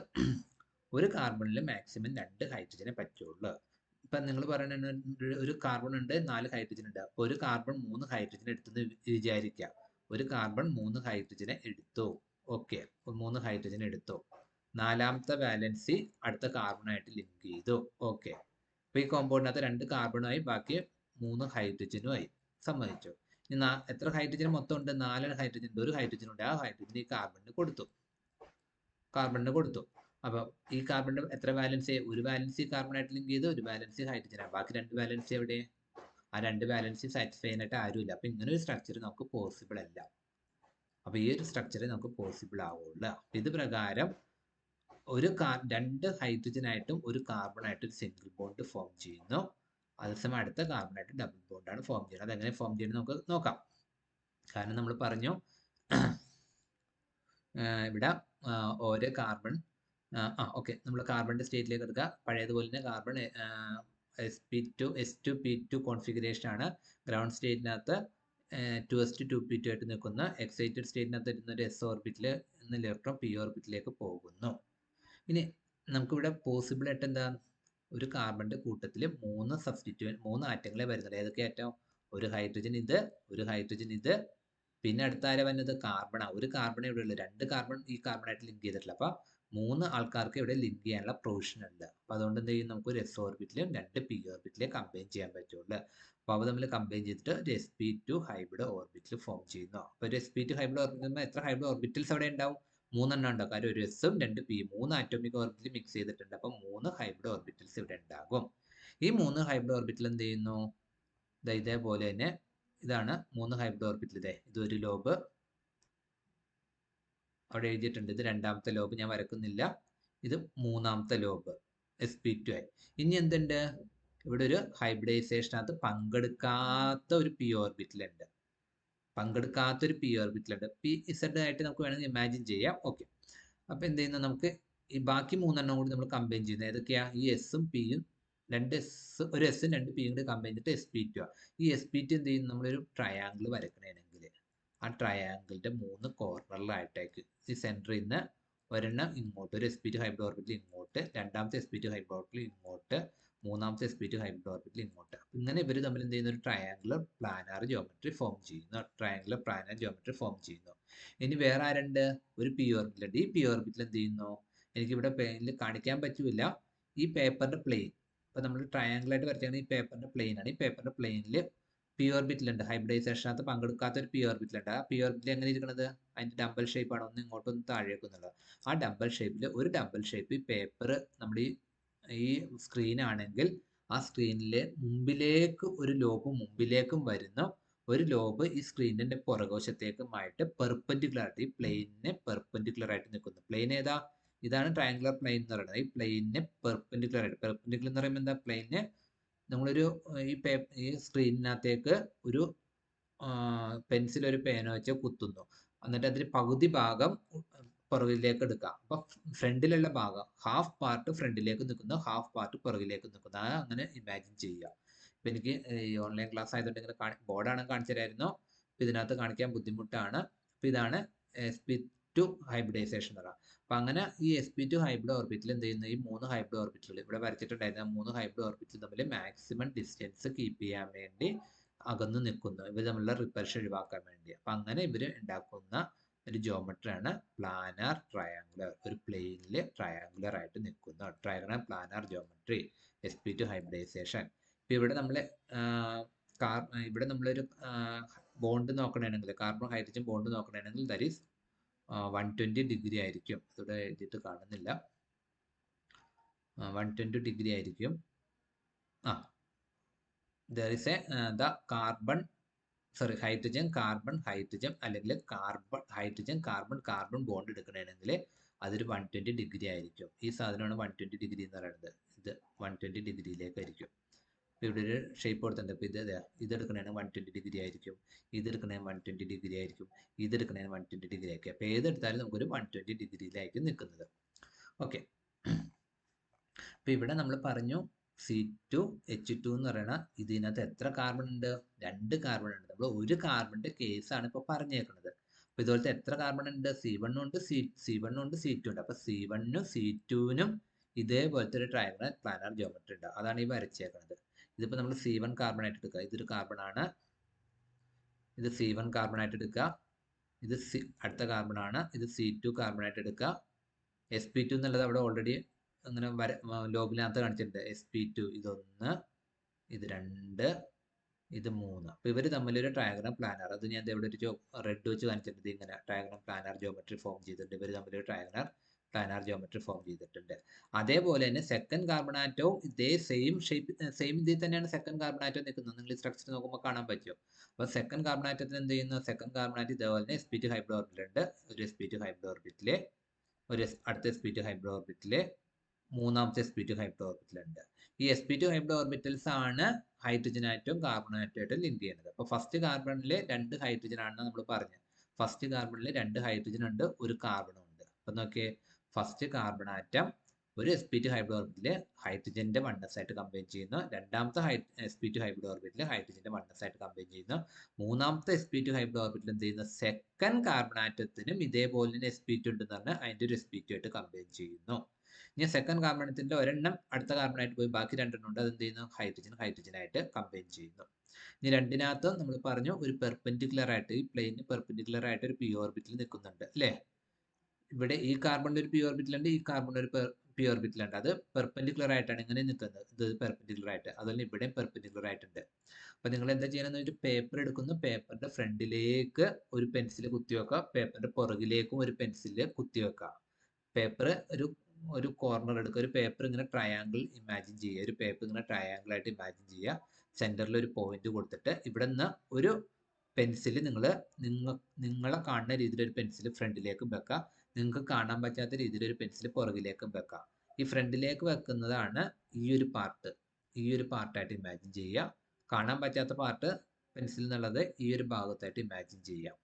ഒരു കാർബണിൽ മാക്സിമം 2 ഹൈഡ്രജനെ പറ്റുള്ളൂ. ഇപ്പൊ നിങ്ങൾ പറയുന്നത് ഒരു കാർബൺ ഉണ്ട്, 4 ഹൈഡ്രജൻ ഉണ്ട്. അപ്പൊ ഒരു കാർബൺ 3 ഹൈഡ്രജൻ എടുത്തെന്ന് വിചാരിക്കാം. ഒരു കാർബൺ 3 ഹൈഡ്രജനെ എടുത്തു, ഓക്കെ, 3 ഹൈഡ്രജൻ എടുത്തു. നാലാമത്തെ വാലൻസി അടുത്ത കാർബണായിട്ട് ലിങ്ക് ചെയ്തു, ഓക്കെ. അപ്പൊ ഈ കോമ്പൗണ്ടിനകത്ത് 2 കാർബണുമായി, ബാക്കി 3 ഹൈഡ്രജനുമായി, സമ്മതിച്ചു. ഇനി എത്ര ഹൈഡ്രജൻ മൊത്തം ഉണ്ട്, 4 ഹൈഡ്രജൻ ഉണ്ട്. ഒരു ഹൈഡ്രജൻ ഉണ്ട്, ആ ഹൈഡ്രജൻ ഈ കാർബണിന് കൊടുത്തു. അപ്പൊ ഈ കാർബണിന്റെ എത്ര വാലൻസി, ഒരു വാലൻസി കാർബണായിട്ട് ലിങ്ക് ചെയ്ത്, ഒരു വാലൻസി ഹൈഡ്രജനാണ്. ബാക്കി 2 വാലൻസി എവിടെ, ആ 2 വാലൻസി സാറ്റിസ്ഫൈ ചെയ്യാനായിട്ട് ആരുമില്ല. അപ്പൊ ഇങ്ങനെ ഒരു സ്ട്രക്ചർ നമുക്ക് പോസിബിൾ അല്ല. അപ്പൊ ഈ ഒരു സ്ട്രക്ചർ നമുക്ക് പോസിബിൾ ആവുള്ളൂ. ഇത് പ്രകാരം 2 ഹൈഡ്രജനായിട്ടും ഒരു കാർബണായിട്ടും ഒരു സിംഗിൾ ബോണ്ട് ഫോം ചെയ്യുന്നു. അതേസമയം അടുത്ത കാർബണായിട്ട് ഡബിൾ ബോണ്ടാണ് ഫോം ചെയ്യുന്നത്. അതെങ്ങനെ ഫോം ചെയ്യുന്നത് നമുക്ക് നോക്കാം. കാരണം നമ്മൾ പറഞ്ഞു ഇവിടെ ഓരോ കാർബൺ, ഓക്കെ, നമ്മൾ കാർബണിന്റെ സ്റ്റേറ്റിലേക്ക് എടുക്കുക. പഴയതുപോലെ തന്നെ കാർബൺ s2p2 കോൺഫിഗറേഷൻ ആണ്. ഗ്രൗണ്ട് സ്റ്റേറ്റിനകത്ത് 2s2p2 ആയിട്ട് നിൽക്കുന്ന, എക്സൈറ്റഡ് സ്റ്റേറ്റിനകത്ത് ഇരുന്ന ഒരു s ഓർബിറ്റിൽ നിന്ന് ഇലക്ട്രോൺ p ഓർബിറ്റിലേക്ക് പോകുന്നു. ഇനി നമുക്കിവിടെ പോസിബിൾ ആയിട്ട് എന്താ, ഒരു കാർബണിന്റെ കൂട്ടത്തിൽ 3 ആറ്റങ്ങളെ വരുന്നുണ്ട്. ഏതൊക്കെ ആറ്റം, ഒരു ഹൈഡ്രജൻ ഇത്, ഒരു ഹൈഡ്രജൻ ഇത്, പിന്നെ അടുത്ത ആരെ വരുന്നത്, കാർബണ. ഒരു കാർബൺ ഇവിടെ ഉള്ളു, 2 കാർബൺ ഈ കാർബണായിട്ട് ലിങ്ക് ചെയ്തിട്ടില്ല. അപ്പൊ 3 ആൾക്കാർക്ക് ഇവിടെ ലിങ്ക് ചെയ്യാനുള്ള പ്രൊവിഷൻ ഉണ്ട്. അപ്പോൾ അതുകൊണ്ട് എന്ത് ചെയ്യും, നമുക്ക് ഒരു എസ് ഓർബിറ്റിലും 2 പി ഓർബിറ്റിലെ കമ്പൈൻ ചെയ്യാൻ പറ്റുള്ളൂ. അപ്പോൾ അവ തമ്മിൽ കമ്പൈൻ ചെയ്തിട്ട് ഒരു sp2 ഹൈബ്രിഡ് ഓർബിറ്റിൽ ഫോം ചെയ്യുന്നു. അപ്പോൾ ഒരു sp2 ഹൈബ്രിഡ് ഓർബിറ്റിൽ എത്ര ഹൈബ്രിഡ് ഓർബിറ്റൽസ് അവിടെ ഉണ്ടാവും? 3 എണ്ണം ഉണ്ടാവും. കാര്യം ഒരു എസും 2 പി 3 ആറ്റോമിക് ഓർബിറ്റിൽ മിക്സ് ചെയ്തിട്ടുണ്ട്. അപ്പോൾ 3 ഹൈബ്രിഡ് ഓർബിറ്റൽസ് ഇവിടെ ഉണ്ടാകും. ഈ 3 ഹൈബ്രിഡ് ഓർബിറ്റൽ എന്ത് ചെയ്യുന്നു, ഇതേപോലെ തന്നെ ഇതാണ് 3 ഹൈബ്രിഡ് ഓർബിറ്റൽ. ഇതൊരു ലോബ് അവിടെ എഴുതിയിട്ടുണ്ട്. ഇത് രണ്ടാമത്തെ ലോബ്, ഞാൻ വരക്കുന്നില്ല. ഇത് മൂന്നാമത്തെ ലോബ് sp2 ആയി. ഇനി എന്തുണ്ട്, ഇവിടെ ഒരു ഹൈബ്രിഡൈസേഷനകത്ത് പങ്കെടുക്കാത്ത ഒരു പി ഓർബിറ്റലുണ്ട്. പി ഇസഡ് ആയിട്ട് നമുക്ക് വേണമെങ്കിൽ ഇമാജിൻ ചെയ്യാം. ഓക്കെ, അപ്പോൾ എന്ത് ചെയ്യുന്നു, നമുക്ക് ഈ ബാക്കി 3 എണ്ണം കൂടി നമ്മൾ കമ്പൈൻ ചെയ്യുന്നത് ഏതൊക്കെയാ? ഈ എസും പിയും, ഒരു എസും 2 പിയും കൂടി കമ്പൈൻ ചെയ്തിട്ട് sp2 ആണ്. ഈ sp2 എന്ത് ചെയ്യുന്നു, നമ്മളൊരു ട്രയാങ്കിൾ വരക്കണമെങ്കിൽ ആ ട്രയാങ്കിളിന്റെ 3 കോർണറിലായിട്ടേക്ക് ഈ സെൻറ്ററിൽ നിന്ന് ഒരെണ്ണം ഇങ്ങോട്ട്, ഒരു sp2 ഹൈബ്രിഡ് ഓർബിറ്റൽ ഇങ്ങോട്ട്, രണ്ടാമത്തെ sp2 ഹൈബ്രിഡ് ഓർബിറ്റൽ ഇങ്ങോട്ട്, മൂന്നാമത്തെ sp2 ഹൈബ്രിഡ് ഓർബിറ്റൽ ഇങ്ങോട്ട്. ഇങ്ങനെ ഇവർ തമ്മിൽ എന്ത് ചെയ്യുന്ന ഒരു ട്രയാങ്കുലർ പ്ലാനാർ ജിയോമെട്രി ഫോം ചെയ്യുന്നു. ഇനി വേറെ ആരുണ്ട്? ഒരു പി ഓർബിറ്റൽ ഉണ്ട്. ഈ പി ഓർബിറ്റൽ എന്ത് ചെയ്യുന്നു, എനിക്കിവിടെ പെയിനിൽ കാണിക്കാൻ പറ്റില്ല. ഈ പേപ്പറിന്റെ പ്ലെയിൻ, ഇപ്പൊ നമ്മൾ ട്രയാങ്കിളായിട്ട് വരച്ചാണ് ഈ പേപ്പറിന്റെ പ്ലെയിൻ ആണ്. ഈ പേപ്പറിന്റെ പ്ലെയിനിൽ പി ഓർബിറ്റലുണ്ട്. ഹൈബ്രിഡൈസേഷനകത്ത് പങ്കെടുക്കാത്ത ഒരു പി ഓർബിറ്റലുണ്ട്. ആ പി ഓർബിറ്റൽ എങ്ങനെ ഇരിക്കുന്നത്? അതിന്റെ ഡബിൾ ഷേപ്പ് ആണ്, ഒന്ന് ഇങ്ങോട്ടും ഒന്ന് താഴേക്കുന്നുള്ളത്. ആ ഡബിൾ ഷേപ്പിൽ ഒരു ഡബിൾ ഷേപ്പ് ഈ പേപ്പർ നമ്മുടെ ഈ സ്ക്രീൻ ആണെങ്കിൽ ആ സ്ക്രീനിലെ മുമ്പിലേക്ക് ഒരു ലോബ് മുമ്പിലേക്കും വരുന്നു, ഒരു ലോബ് ഈ സ്ക്രീനിന്റെ പുറകുവശത്തേക്കുമായിട്ട് പെർപെൻഡിക്കുലർ ആയിട്ട്, ഈ പ്ലെയിനിനെ പെർപെൻഡിക്കുലർ ആയിട്ട് നിൽക്കുന്നു. പ്ലെയിൻ ഏതാ? ഇതാണ് ട്രയാങ്കുലർ പ്ലെയിൻ എന്ന് പറയുന്നത്. ഈ പ്ലെയിനിനെ പെർപെൻഡിക്കുലർ ആയിട്ട്, പെർപെൻഡിക്കുലർ എന്ന് പറയുമ്പോൾ എന്താ, പ്ലെയിന് നമ്മളൊരു ഈ സ്ക്രീനിനകത്തേക്ക് ഒരു പെൻസിൽ, ഒരു പേന വെച്ച് കുത്തുന്നു, എന്നിട്ട് അതിന് പകുതി ഭാഗം പുറകിലേക്ക് എടുക്കാം. അപ്പൊ ഫ്രണ്ടിലുള്ള ഭാഗം ഹാഫ് പാർട്ട് ഫ്രണ്ടിലേക്ക് നിൽക്കുന്നു, ഹാഫ് പാർട്ട് പുറകിലേക്ക് നിൽക്കുന്നു. അങ്ങനെ ഇമാജിൻ ചെയ്യുക. ഇപ്പൊ എനിക്ക് ഈ ഓൺലൈൻ ക്ലാസ് ആയതുകൊണ്ട് ഇങ്ങനെ ബോർഡാണ് കാണിച്ചു തരായിരുന്നു. അപ്പൊ ഇതിനകത്ത് കാണിക്കാൻ ബുദ്ധിമുട്ടാണ്. അപ്പൊ ഇതാണ് sp2 ഹൈബ്രിഡൈസേഷൻ എന്ന് പറയുക. അപ്പൊ അങ്ങനെ ഈ sp2 ഹൈബ്രിഡ് ഓർബിറ്റിൽ എന്ത് ചെയ്യുന്നു, ഈ 3 ഹൈബ്രിഡ് ഓർബിറ്റുകൾ ഇവിടെ വരച്ചിട്ടുണ്ടായിരുന്ന 3 ഹൈബ്രിഡ് ഓർബിറ്റിൽ തമ്മിൽ മാക്സിമം ഡിസ്റ്റൻസ് കീപ്പ് ചെയ്യാൻ വേണ്ടി അകന്നു നിൽക്കുന്നു, ഇവർ തമ്മിലുള്ള റിപ്പൽഷൻ ഒഴിവാക്കാൻ വേണ്ടി. അപ്പൊ അങ്ങനെ ഇവർ ഉണ്ടാക്കുന്ന ഒരു ജോമെട്രിയാണ് പ്ലാനാർ ട്രയാങ്കുലർ. ഒരു പ്ലെയിനിൽ ട്രയാങ്കുലർ ആയിട്ട് നിൽക്കുന്ന triangular planar geometry, sp2 hybridisation. ഇപ്പൊ ഇവിടെ നമ്മളൊരു ബോണ്ട് നോക്കണമെങ്കിൽ, കാർബൺ ഹൈഡ്രജൻ ബോണ്ട് നോക്കണമെങ്കിൽ ദാറ്റ് ഈസ് 120 ഡിഗ്രി ആയിരിക്കും. ഇവിടെ എഴുതിയിട്ട് കാണുന്നില്ല. 120 ഡിഗ്രി ആയിരിക്കും. there is the hydrogen carbon അല്ലെങ്കിൽ കാർബൺ ബോണ്ട് എടുക്കണമെങ്കിൽ അതൊരു 120 ഡിഗ്രി ആയിരിക്കും. ഈ സാധനമാണ് 120 ഡിഗ്രി എന്ന് പറയുന്നത്. ഇത് 120 ഡിഗ്രിയിലേക്കായിരിക്കും. ഇവിടെ ഒരു ഷേപ്പ് കൊടുത്തിട്ടുണ്ട്. അപ്പോൾ ഇതെടുക്കണമെങ്കിൽ 120 ഡിഗ്രി ആയിരിക്കും, ഇതെടുക്കണമെങ്കിൽ 120 ഡിഗ്രി ആയിരിക്കും, ഇതെടുക്കണമെങ്കിൽ 120 ഡിഗ്രി ആയിരിക്കും. അപ്പോൾ ഏതെടുത്താലും നമുക്കൊരു 120 ഡിഗ്രിയിലായിരിക്കും നിൽക്കുന്നത്. ഓക്കെ, അപ്പോൾ ഇവിടെ നമ്മൾ പറഞ്ഞു C2H2 എന്ന് പറയുന്ന ഇതിനകത്ത് എത്ര കാർബൺ ഉണ്ട്? 2 കാർബൺ ഉണ്ട്. നമ്മൾ ഒരു കാർബണിന്റെ കേസാണ് ഇപ്പോൾ പറഞ്ഞേക്കുന്നത്. അപ്പോൾ ഇതുപോലത്തെ എത്ര കാർബൺ ഉണ്ട്? C1 ഉണ്ട്, C1 ഉണ്ട്, C2 ഉണ്ട്. അപ്പോൾ C1നും C2നും ഇതേപോലത്തെ ഒരു ട്രയാങ്കുലർ പ്ലാനാർ ജോമെട്രി ഉണ്ട്. അതാണ് ഈ വരച്ചേക്കുന്നത്. ഇതിപ്പോൾ നമ്മൾ C1 കാർബൺ ആയിട്ട് എടുക്കുക. ഇതൊരു കാർബൺ ആണ്, ഇത് C1 കാർബൺ ആയിട്ട് എടുക്കുക. ഇത് അടുത്ത കാർബൺ ആണ്, ഇത് C2 കാർബൺ ആയിട്ട് എടുക്കുക. sp2 എന്നുള്ളത് അവിടെ ഓൾറെഡി അങ്ങനെ ലോബിനകത്ത് കാണിച്ചിട്ടുണ്ട്. sp2 ഇതൊന്ന്, ഇത് 2, ഇത് 3. അപ്പോൾ ഇവർ തമ്മിലൊരു ട്രയാങ്കുലർ പ്ലാനാർ, അത് ഞാൻ ഇവിടെ ഒരു റെഡ് വെച്ച് കാണിച്ചിട്ടുണ്ട്. ഇങ്ങനെ ട്രയാങ്കുലർ പ്ലാനാർ ജോമെട്രി ഫോം ചെയ്തിട്ടുണ്ട്. ഇവർ തമ്മിലൊരു ട്രയാങ്കുലർ പ്ലാനാർ ജോമെട്രി ഫോം ചെയ്തിട്ടുണ്ട്. അതേപോലെ തന്നെ സെക്കൻഡ് കാർബൺ ആറ്റവും ഇതേ സെയിം ഇതിൽ തന്നെയാണ് സെക്കൻഡ് കാർബൺ ആറ്റം നിൽക്കുന്നത്. നിങ്ങൾ സ്ട്രക്ചർ നോക്കുമ്പോൾ കാണാൻ പറ്റും. അപ്പോൾ സെക്കൻഡ് കാർബൺ ആറ്റത്തിന് എന്ത് ചെയ്യുന്നു, സെക്കൻഡ് കാർബൺ ആറ്റം ഇതേപോലെ തന്നെ sp2 ഹൈബ്രിഡ് ഓർബിറ്റൽ ഉണ്ട്. ഒരു sp2 ഹൈബ്രിഡ് ഓർബിറ്റിലെ അടുത്ത sp2 ഹൈബ്രിഡ് ഓർബിറ്റിലെ മൂന്നാമത്തെ sp2 ഹൈബ്രിഡ് ഓർബിറ്റൽ ഉണ്ട്. ഈ sp2 ഹൈബ്രിഡ് ഓർബിറ്റൽസ് ആണ് ഹൈഡ്രജൻ ആറ്റവും കാർബൺ ആറ്റമായിട്ട് ലിങ്ക് ചെയ്യുന്നത്. അപ്പോൾ ഫസ്റ്റ് കാർബണിൽ 2 ഹൈഡ്രജൻ ആണെന്ന് നമ്മൾ പറഞ്ഞു. ഫസ്റ്റ് കാർബണിൽ 2 ഹൈഡ്രജൻ ഉണ്ട്, ഒരു കാർബണും ഉണ്ട്. അപ്പം നോക്കിയേ, ഫസ്റ്റ് കാർബൺ ആറ്റം ഒരു sp2 ഹൈബ്രിഡ് ഓർബിറ്റിൽ ഹൈഡ്രജന്റെ വണ്ണസ് ആയിട്ട് കമ്പൈൻ ചെയ്യുന്നു. രണ്ടാമത്തെ sp2 ഹൈബ്രിഡ് ഓർബിറ്റിൽ ഹൈഡ്രജന്റെ വണ്ണസ് ആയിട്ട് കമ്പൈൻ ചെയ്യുന്നു. മൂന്നാമത്തെ sp2 ഹൈബ്രിഡ് ഓർബിറ്റിൽ എന്ത് ചെയ്യുന്നു, സെക്കൻഡ് കാർബൺ ആറ്റത്തിനും ഇതേപോലെ തന്നെ sp2 ഉണ്ടെന്ന് പറഞ്ഞാൽ അതിന്റെ ഒരു sp2 ആയിട്ട് കമ്പൈൻ ചെയ്യുന്നു. ഇനി സെക്കൻഡ് കാർബണത്തിന്റെ ഒരെണ്ണം അടുത്ത കാർബണായിട്ട് പോയി ബാക്കി 2 എണ്ണം ഉണ്ട്, അതെന്ത് ചെയ്യുന്നു, ഹൈഡ്രജനായിട്ട് കമ്പൈൻ ചെയ്യുന്നു. ഇനി രണ്ടിനകത്തും നമ്മൾ പറഞ്ഞു ഒരു പെർപെൻഡിക്കുലർ ആയിട്ട്, ഈ പ്ലെയിന് പെർപെൻഡിക്കുലർ ആയിട്ട് ഒരു പി ഓർബിറ്റിൽ നിൽക്കുന്നുണ്ട് അല്ലേ. ഇവിടെ ഈ കാർബണിൽ ഒരു പി ഓർബിറ്റലുണ്ട്, ഈ കാർബണിൽ ഒരു പി ഓർബിറ്റലുണ്ട്. അത് പെർപെൻഡിക്കുലർ ആയിട്ടാണ് ഇങ്ങനെ നിൽക്കുന്നത്. ഇത് പെർപെൻഡിക്കുലർ ആയിട്ട്, അതുപോലെ ഇവിടെയും പെർപെൻഡിക്കുലർ ആയിട്ടുണ്ട്. അപ്പൊ നിങ്ങൾ എന്താ ചെയ്യണമെന്ന് വെച്ചാൽ പേപ്പർ എടുക്കുന്നു, പേപ്പറിന്റെ ഫ്രണ്ടിലേക്ക് ഒരു പെൻസിൽ കുത്തിവെക്കുക, പേപ്പറിന്റെ പുറകിലേക്കും ഒരു പെൻസിൽ കുത്തിവെക്കുക. പേപ്പർ ഒരു കോർണർ എടുക്കുക, ഒരു പേപ്പർ ഇങ്ങനെ ട്രയാങ്കിൾ ഇമാജിൻ ചെയ്യുക, ഒരു പേപ്പർ ഇങ്ങനെ ട്രയാങ്കിൾ ആയിട്ട് ഇമാജിൻ ചെയ്യുക. സെന്ററിൽ ഒരു പോയിന്റ് കൊടുത്തിട്ട് ഇവിടെ നിന്ന് ഒരു പെൻസിൽ നിങ്ങളെ കാണുന്ന രീതിയിൽ ഒരു പെൻസിൽ ഫ്രണ്ടിലേക്കും വെക്കുക, നിങ്ങൾക്ക് കാണാൻ പറ്റാത്ത രീതിയിൽ ഒരു പെൻസിൽ പുറകിലേക്കും വെക്കാം. ഈ ഫ്രണ്ടിലേക്ക് വെക്കുന്നതാണ് ഈ ഒരു പാർട്ടായിട്ട് ഇമാജിൻ ചെയ്യുക. കാണാൻ പറ്റാത്ത പാർട്ട് പെൻസിൽ എന്നുള്ളത് ഈ ഒരു ഭാഗത്തായിട്ട് ഇമാജിൻ ചെയ്യാം.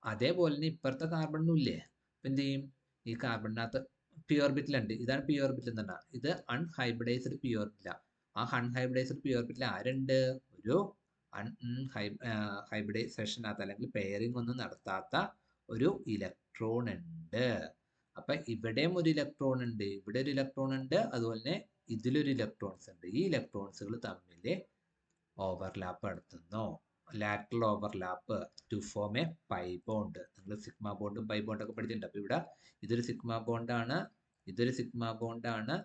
അതേപോലെ തന്നെ ഇപ്പുറത്തെ കാർബണിനും ഇല്ലേ, അപ്പം എന്ത് ചെയ്യും, ഈ കാർബണിനകത്ത് പി ഓർബിറ്റലുണ്ട്, ഇതാണ് പി ഓർബിറ്റൽ എന്ന് പറഞ്ഞാൽ. ഇത് അൺഹൈബ്രിഡൈസ്ഡ് പി ഓർബിറ്റലാണ്. ആ അൺഹൈബ്രിഡൈസ്ഡ് പി ഓർബിറ്റൽ ആരുണ്ട്, ഒരു ഹൈബ്രിഡൈസേഷനകത്ത് അല്ലെങ്കിൽ പെയറിംഗ് ഒന്നും നടത്താത്ത ഒരു ഇലക്ട്രോൺ ഉണ്ട്. അപ്പൊ ഇവിടെയും ഒരു ഇലക്ട്രോൺ ഉണ്ട്, ഇവിടെ ഒരു ഇലക്ട്രോൺ ഉണ്ട്, അതുപോലെ തന്നെ ഇതിലൊരു ഇലക്ട്രോൺസ് ഉണ്ട്. ഈ ഇലക്ട്രോൺസുകൾ തമ്മിൽ ഓവർലാപ്പ് നടത്തുന്നു, lateral overlap to form a pi bond. നിങ്ങൾ സിഗ്മ ബോണ്ടും പൈ ബോണ്ടൊക്കെ പഠിച്ചിട്ടുണ്ട്. അപ്പൊ ഇവിടെ ഇതൊരു സിഗ്മ ബോണ്ടാണ്, ഇതൊരു സിഗ്മ ബോണ്ടാണ്,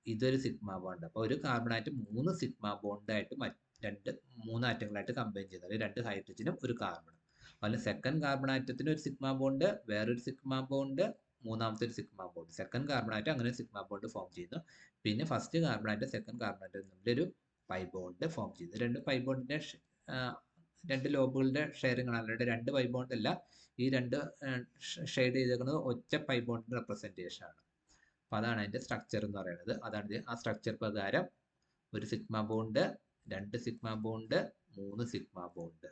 ഇതൊരു സിഗ്മ ബോണ്ട്. അപ്പൊ ഒരു കാർബൺ ആയിട്ട് 3 സിഗ്മ ബോണ്ടായിട്ട് 3 ആറ്റങ്ങളായിട്ട് കമ്പൈൻ ചെയ്താൽ 2 ഹൈഡ്രജനും ഒരു കാർബണും. അതുപോലെ സെക്കൻഡ് കാർബൺ ആറ്റത്തിന് ഒരു സിഗ്മ ബോണ്ട്, വേറൊരു സിഗ്മ ബോണ്ട്, മൂന്നാമത്തെ ഒരു സിഗ്മ ബോണ്ട്. സെക്കൻഡ് കാർബൺ ആയിട്ട് അങ്ങനെ സിഗ്മ ബോണ്ട് ഫോം ചെയ്യുന്നു. പിന്നെ ഫസ്റ്റ് കാർബൺ ആയിട്ട് സെക്കൻഡ് കാർബൺ ആയിട്ട് തമ്മിലൊരു പൈ ബോണ്ട് ഫോം ചെയ്തു. 2 പൈ ബോണ്ടിന്റെ 2 ലോബുകളുടെ ഷെയറിംഗ് ആണ്, അല്ലാതെ 2 പൈ ബോണ്ട് അല്ല. ഈ 2 ഷെയ്ഡ് ചെയ്തേക്കുന്നത് ഒറ്റ പൈ ബോണ്ടിന്റെ റെപ്രസെന്റേഷൻ ആണ്. അപ്പൊ അതാണ് അതിന്റെ സ്ട്രക്ചർ എന്ന് പറയുന്നത്. അതാണ് ആ സ്ട്രക്ചർ പ്രകാരം ഒരു sigma bond, 2 sigma bond, 3 sigma bond.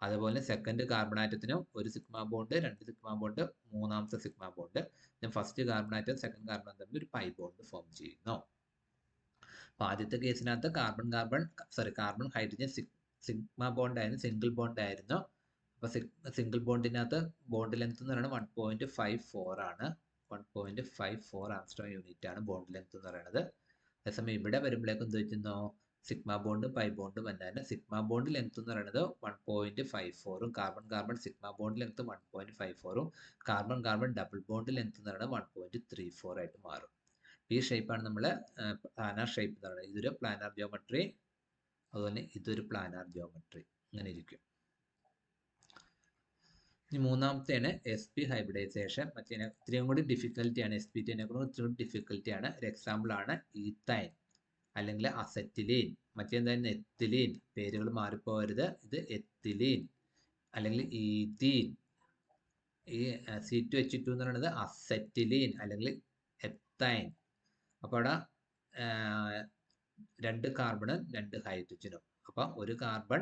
അതുപോലെ സെക്കൻഡ് കാർബൺ ആറ്റത്തിനും ഒരു സിഗ്മ ബോണ്ട്, 2 സിഗ്മ ബോണ്ട്, മൂന്നാമത്തെ sigma bond. First carbon atom second carbon തമ്മിൽ ഒരു പൈ ബോണ്ട് ഫോം ചെയ്യുന്നു. അപ്പൊ ആദ്യത്തെ കേസിനകത്ത് കാർബൺ ഹൈഡ്രജൻ സിഗ്മ ബോണ്ട് ആയിരുന്നു, സിംഗിൾ ബോണ്ട് ആയിരുന്നു. അപ്പൊ സിംഗിൾ ബോണ്ടിനകത്ത് ബോണ്ട് ലെങ്ത് എന്ന് പറയുന്നത് 1.54 ആണ്. 1.54 ആംസ്ട്രോങ് യൂണിറ്റ് ആണ് ബോണ്ട് ലെങ്ത് എന്ന് പറയുന്നത്. അതേസമയം ഇവിടെ വരുമ്പോഴേക്കും എന്ത് വെച്ചിരുന്നോ, സിഗ്മ ബോണ്ടും പൈ ബോണ്ടും വന്നാലും സിഗ്മ ബോണ്ട് ലെങ്ത് എന്ന് പറയുന്നത് 1.54ഉം കാർബൺ സിഗ്മ ബോണ്ട് ലെങ്ത് 1.54ഉം കാർബൺ ഡബിൾ ബോണ്ട് ലെങ്ത് എന്ന് പറയുന്നത് 1.34 ആയിട്ട് മാറും. ഈ ഷേപ്പാണ് നമ്മൾ പ്ലാനാർ ഷേപ്പ് എന്ന് പറയുന്നത്. ഇതൊരു പ്ലാനാർ ജിയോമെട്രി, അതുപോലെ ഇതൊരു പ്ലാനാർ ജിയോമെട്രി, അങ്ങനെ ഇരിക്കും. ഇനി മൂന്നാമത്തെയാണ് sp ഹൈബ്രിഡൈസേഷൻ. മറ്റേ ഇത്രയും കൂടി ഡിഫിക്കൽറ്റിയാണ്, sp2 ഇത്രയും കൂടി ഡിഫിക്കൽറ്റിയാണ്. ഒരു എക്സാമ്പിൾ ആണ് ഈത്തൈൻ അല്ലെങ്കിൽ അസറ്റിലീൻ. മറ്റേന്തായിരുന്നു എത്തിലീൻ. പേരുകൾ മാറിപ്പോകരുത്. ഇത് എത്തിലീൻ അല്ലെങ്കിൽ ഈത്തീൻ. ഈ C2H2 എന്ന് പറയുന്നത് അസറ്റിലീൻ അല്ലെങ്കിൽ എത്തൈൻ. അപ്പോൾ അവിടെ 2 കാർബണും 2 ഹൈഡ്രജനും. അപ്പൊ ഒരു കാർബൺ,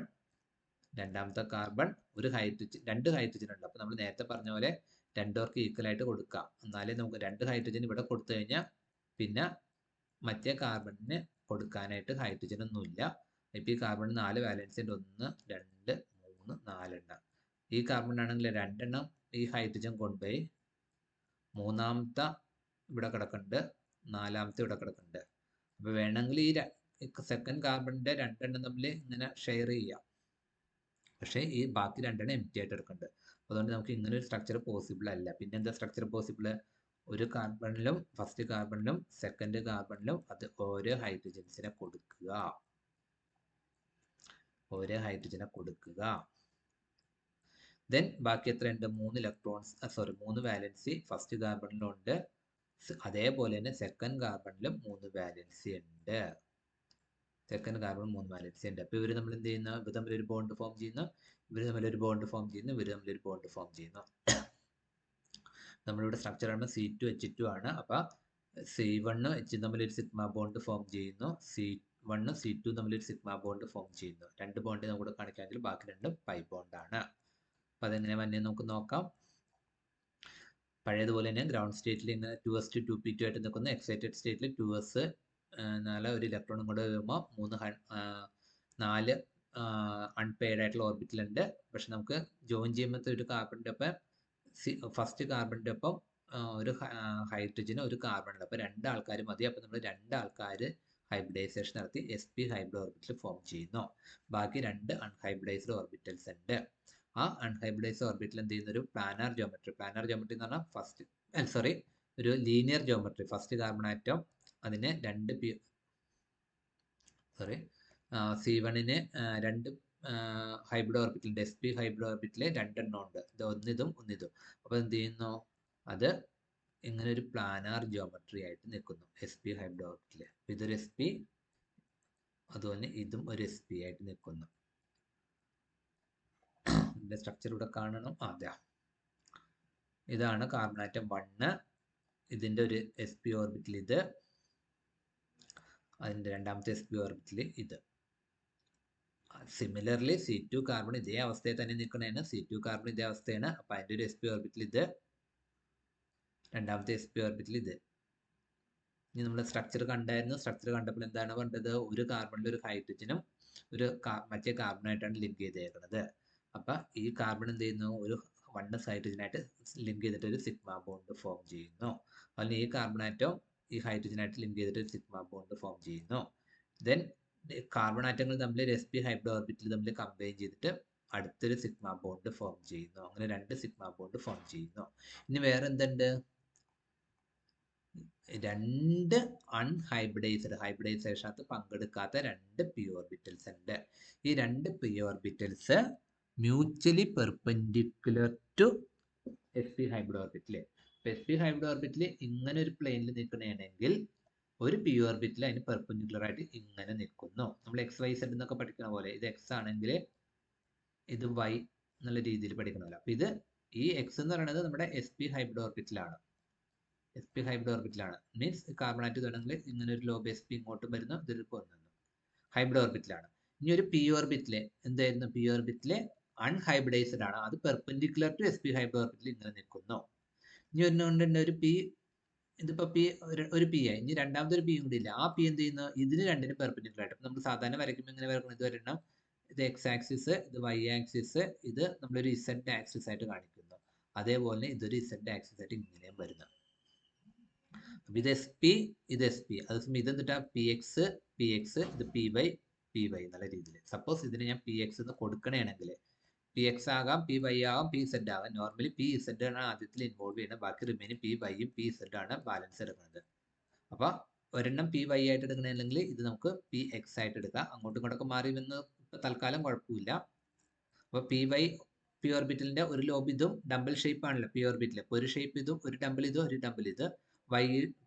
രണ്ടാമത്തെ കാർബൺ, ഒരു ഹൈഡ്രജൻ, 2 ഹൈഡ്രജൻ ഉണ്ട്. അപ്പൊ നമ്മൾ നേരത്തെ പറഞ്ഞ പോലെ രണ്ടുപേർക്ക് ഈക്വൽ ആയിട്ട് കൊടുക്കാം. എന്നാലേ നമുക്ക് 2 ഹൈഡ്രജൻ ഇവിടെ കൊടുത്തു കഴിഞ്ഞാൽ പിന്നെ മറ്റേ കാർബണിന് കൊടുക്കാനായിട്ട് ഹൈഡ്രജൻ ഒന്നുമില്ല. ഇപ്പൊ ഈ കാർബൺ 4 വാലൻസി ഉണ്ട്, 1, 2, 3, 4 എണ്ണം. ഈ കാർബൺ ആണെങ്കിൽ 2 എണ്ണം ഈ ഹൈഡ്രജൻ കൊണ്ടുപോയി, മൂന്നാമത്തെ ഇവിടെ കിടക്കുന്നുണ്ട്, നാലാമത്തെ ഇവിടെ കിടക്കുന്നുണ്ട്. അപ്പൊ വേണമെങ്കിൽ ഈ സെക്കൻഡ് കാർബണിന്റെ 2 എണ്ണം തമ്മിൽ ഇങ്ങനെ ഷെയർ ചെയ്യാം. പക്ഷേ ഈ ബാക്കി 2 എണ്ണം എംപ്റ്റി ആയിട്ട് എടുക്കുന്നുണ്ട്. അതുകൊണ്ട് നമുക്ക് ഇങ്ങനെ ഒരു സ്ട്രക്ചർ പോസിബിൾ അല്ല. പിന്നെ എന്താ സ്ട്രക്ചർ പോസിബിൾ? ഒരു കാർബണിലും ഫസ്റ്റ് കാർബണിലും സെക്കൻഡ് കാർബണിലും അത് ഓരോ ഹൈഡ്രജൻസിനെ കൊടുക്കുക, ദെൻ ബാക്കി എത്രയുണ്ട്? 3 ഇലക്ട്രോൺസ്, 3 വാലൻസി ഫസ്റ്റ് കാർബണിലുണ്ട്. അതേപോലെ തന്നെ സെക്കൻഡ് കാർബണിലും 3 വാലൻസി ഉണ്ട്. സെക്കൻഡ് കാർബൺ 3 വാലൻസി ഉണ്ട്. അപ്പൊ ഇവർ നമ്മൾ എന്ത് ചെയ്യുന്നു? ഇവർ തമ്മിൽ ഒരു ബോണ്ട് ഫോം ചെയ്യുന്നു, ഇവർ തമ്മിൽ ഒരു ബോണ്ട് ഫോം ചെയ്യുന്നു, ഇവർ തമ്മിൽ ഒരു ബോണ്ട് ഫോം ചെയ്യുന്നു. നമ്മളിവിടെ സ്ട്രക്ചർ ആണ് C2H2 ആണ്. അപ്പൊ C1 H തമ്മിൽ ഒരു സിഗ്മ ബോണ്ട് ഫോം ചെയ്യുന്നു, C1 C2 തമ്മിൽ ഒരു സിഗ്മ ബോണ്ട് ഫോം ചെയ്യുന്നു. 2 ബോണ്ട് നമുക്ക് കാണിക്കാമെങ്കിൽ ബാക്കി 2 പൈ ബോണ്ടാണ്. അപ്പൊ അതെങ്ങനെ വന്നേ നമുക്ക് നോക്കാം. പഴയതുപോലെ തന്നെ ഗ്രൗണ്ട് സ്റ്റേറ്റിൽ ഇങ്ങനെ 2s2p2 ആയിട്ട് നിൽക്കുന്നു. എക്സൈറ്റഡ് സ്റ്റേറ്റിൽ 2s 4 ഒരു ഇലക്ട്രോണും കൂടെ വരുമ്പോൾ 4 അൺപെയർഡ് ആയിട്ടുള്ള ഓർബിറ്റൽ ഉണ്ട്. പക്ഷെ നമുക്ക് ജോയിൻ ചെയ്യുമ്പോൾ ഒരു കാർബണിന്റെ ഒപ്പം ഫസ്റ്റ് കാർബണിന്റെ ഒപ്പം ഒരു ഹൈഡ്രജനും ഒരു കാർബണുണ്ട്. അപ്പൊ 2 ആൾക്കാർ മതി. അപ്പൊ നമ്മൾ 2 ആൾക്കാർ ഹൈബ്രിഡൈസേഷൻ നടത്തി sp ഹൈബ്രിഡ് ഓർബിറ്റൽ ഫോം ചെയ്യുന്നു. ബാക്കി 2 അൺഹൈബ്രിഡൈസ്ഡ് ഓർബിറ്റൽസ് ഉണ്ട്. ആ അൺഹൈബ്രിഡൈസ്ഡ് ഓർബിറ്റിൽ എന്ത് ചെയ്യുന്ന ഒരു പ്ലാനാർ ജോമെട്രി എന്ന് പറഞ്ഞാൽ ഫസ്റ്റ് ഒരു linear geometry. First carbon atom അതിന് രണ്ട് C1ന് രണ്ട് ഹൈബ്രിഡ് ഓർബിറ്റലുണ്ട്. SP ഹൈബ്രിഡ് ഓർബിറ്റിൽ രണ്ടെണ്ണം ഉണ്ട്. ഇത് ഒന്നിതും. അപ്പോൾ എന്ത് ചെയ്യുന്നു, അത് ഇങ്ങനെ ഒരു പ്ലാനാർ ജോമെട്രി ആയിട്ട് നിൽക്കുന്നു SP ഹൈബ്രിഡ് ഓർബിറ്റിൽ. ഇതൊരു SP, അതുപോലെ ഇതും ഒരു SP ആയിട്ട് നിൽക്കുന്നു. ഇതിന്റെ സ്ട്രക്ചർ ഇവിടെ കാണണം. അതെ, ഇതാണ് കാർബൺ ആറ്റം 1. ഇതിന്റെ ഒരു SP ഓർബിറ്റിൽ ഇത്, അതിന്റെ രണ്ടാമത്തെ SP ഓർബിറ്റിൽ ഇത്. സിമിലർലി C2 കാർബൺ ഇതേ അവസ്ഥയിൽ തന്നെ നിൽക്കണേന്. C2 കാർബൺ ഇതേ അവസ്ഥയാണ്. അപ്പൊ അതിന്റെ ഒരു SP ഓർബിറ്റിൽ ഇത്, രണ്ടാമത്തെ SP ഓർബിറ്റിൽ ഇത്. ഇനി നമ്മൾ സ്ട്രക്ചർ കണ്ടായിരുന്നു. സ്ട്രക്ചർ കണ്ടപ്പോൾ എന്താണ് വേണ്ടത്, ഒരു കാർബണിൽ ഒരു ഹൈഡ്രജനും മറ്റേ കാർബണായിട്ടാണ് ലിങ്ക് ചെയ്തേക്കുന്നത്. അപ്പൊ ഈ കാർബൺ എന്ത് ചെയ്യുന്നു, ഒരു 1s ഹൈഡ്രജനായിട്ട് ലിങ്ക് ചെയ്തിട്ട് ഒരു സിഗ്മ ബോണ്ട് ഫോം ചെയ്യുന്നു. അതുപോലെ ഈ കാർബൺ ആറ്റം ഈ ഹൈഡ്രജനായിട്ട് ലിങ്ക് ചെയ്തിട്ട് ഒരു സിഗ്മ ബോണ്ട് ഫോം ചെയ്യുന്നു. ദെൻ കാർബൺ ആറ്റങ്ങൾ തമ്മിൽ SP ഹൈബ്രിഡ് ഓർബിറ്റിൽ തമ്മിൽ കമ്പൈൻ ചെയ്തിട്ട് അടുത്തൊരു സിഗ്മ ബോണ്ട് ഫോം ചെയ്യുന്നു. അങ്ങനെ 2 സിഗ്മ ബോണ്ട് ഫോം ചെയ്യുന്നു. ഇനി വേറെ എന്തുണ്ട്, 2 ഹൈബ്രിഡൈസേഷനകത്ത് പങ്കെടുക്കാത്ത 2 p ഓർബിറ്റൽസ് ഉണ്ട്. ഈ 2 p orbitals mutually perpendicular to SP hybrid ഓർബിറ്റിൽ. SP ഹൈബ്രിഡ് ഓർബിറ്റിൽ ഇങ്ങനെ ഒരു പ്ലെയിനിൽ നിൽക്കണമെങ്കിൽ ഒരു p ഓർബിറ്റിൽ അതിന് പെർപെൻഡിക്കുലർ ആയിട്ട് ഇങ്ങനെ നിൽക്കുന്നു. നമ്മൾ XYZ എന്നൊക്കെ പഠിക്കുന്ന പോലെ ഇത് X ആണെങ്കിൽ ഇത് Y എന്നുള്ള രീതിയിൽ പഠിക്കണമല്ലോ. അപ്പൊ ഇത് ഈ X എന്ന് പറയുന്നത് നമ്മുടെ SP ഹൈബ്രിഡ് ഓർബിറ്റിലാണ്. SP ഹൈബ്രിഡ് ഓർബിറ്റിലാണ് മീൻസ് കാർബൺ ആറ്റം തുടങ്ങി ഇങ്ങനെ ഒരു ലോബ് SP ഇങ്ങോട്ടും വരുന്നു, ഇതൊരു പോകുന്നു, ഹൈബ്രിഡ് ഓർബിറ്റിലാണ്. ഇനി ഒരു p ഓർബിറ്റിലെ എന്തായിരുന്നു, p ഓർബിറ്റിലെ അൺഹൈബ്രിഡൈസ്ഡ് ആണ്. അത് പെർപെൻഡിക്കുലർ ടു SP ഹൈബ്രിഡ് ഓർബിറ്റിൽ ഇങ്ങനെ നിൽക്കുന്നു. ഇനി ഒന്നുകൊണ്ടുണ്ട് ഒരു p, ഇതിപ്പോ p ഒരു p ആയി. ഇനി രണ്ടാമതൊരു p കൂടി ഇല്ല. ആ p എന്ത് ചെയ്യുന്നു, ഇതിന് രണ്ടിനും പെർപെൻഡിക്കുലർ ആയിട്ട് നമ്മൾ സാധാരണ വരയ്ക്കുമ്പോൾ ഇങ്ങനെ വരക്കണം. ഇത് വരണം, ഇത് X ആക്സിസ്, ഇത് Y ആക്സിസ്, ഇത് നമ്മളൊരു Z ആക്സിസ് ആയിട്ട് കാണിക്കുന്നു. അതേപോലെ ഇതൊരു Z ആക്സിസ് ആയിട്ട് ഇങ്ങനെയും വരുന്നു. ഇത് SP, ഇത് SP. അതേസമയം ഇതെന്നിട്ടാ PX, ഇത് PY എന്നുള്ള രീതിയിൽ. സപ്പോസ് ഇതിന് ഞാൻ PX എന്ന് കൊടുക്കണമെങ്കിൽ PX ആകാം, PY ആകാം, PZ ആകാം. നോർമലി PZ ആണ് ആദ്യത്തിൽ ഇൻവോൾവ് ചെയ്യുന്നത്. ബാക്കി റിമൈനിങ് PYയും PZ ആണ് ബാലൻസ് എടുക്കുന്നത്. അപ്പൊ ഒരെണ്ണം PY ആയിട്ട് എടുക്കണമെങ്കിൽ ഇത് നമുക്ക് PX ആയിട്ട് എടുക്കാം. അങ്ങോട്ടും ഇങ്ങോട്ടൊക്കെ മാറി വന്ന് തൽക്കാലം കുഴപ്പമില്ല. അപ്പൊ p ഓർബിറ്റലിന്റെ ഒരു ലോബ് ഇതും ഡബിൾ ഷേപ്പ് ആണല്ലോ p ഓർബിറ്റൽ. ഒരു ഷേപ്പ് ഇതും, ഒരു ഡബിൾ ഇതും, ഒരു ഡബിൾ ഇത്.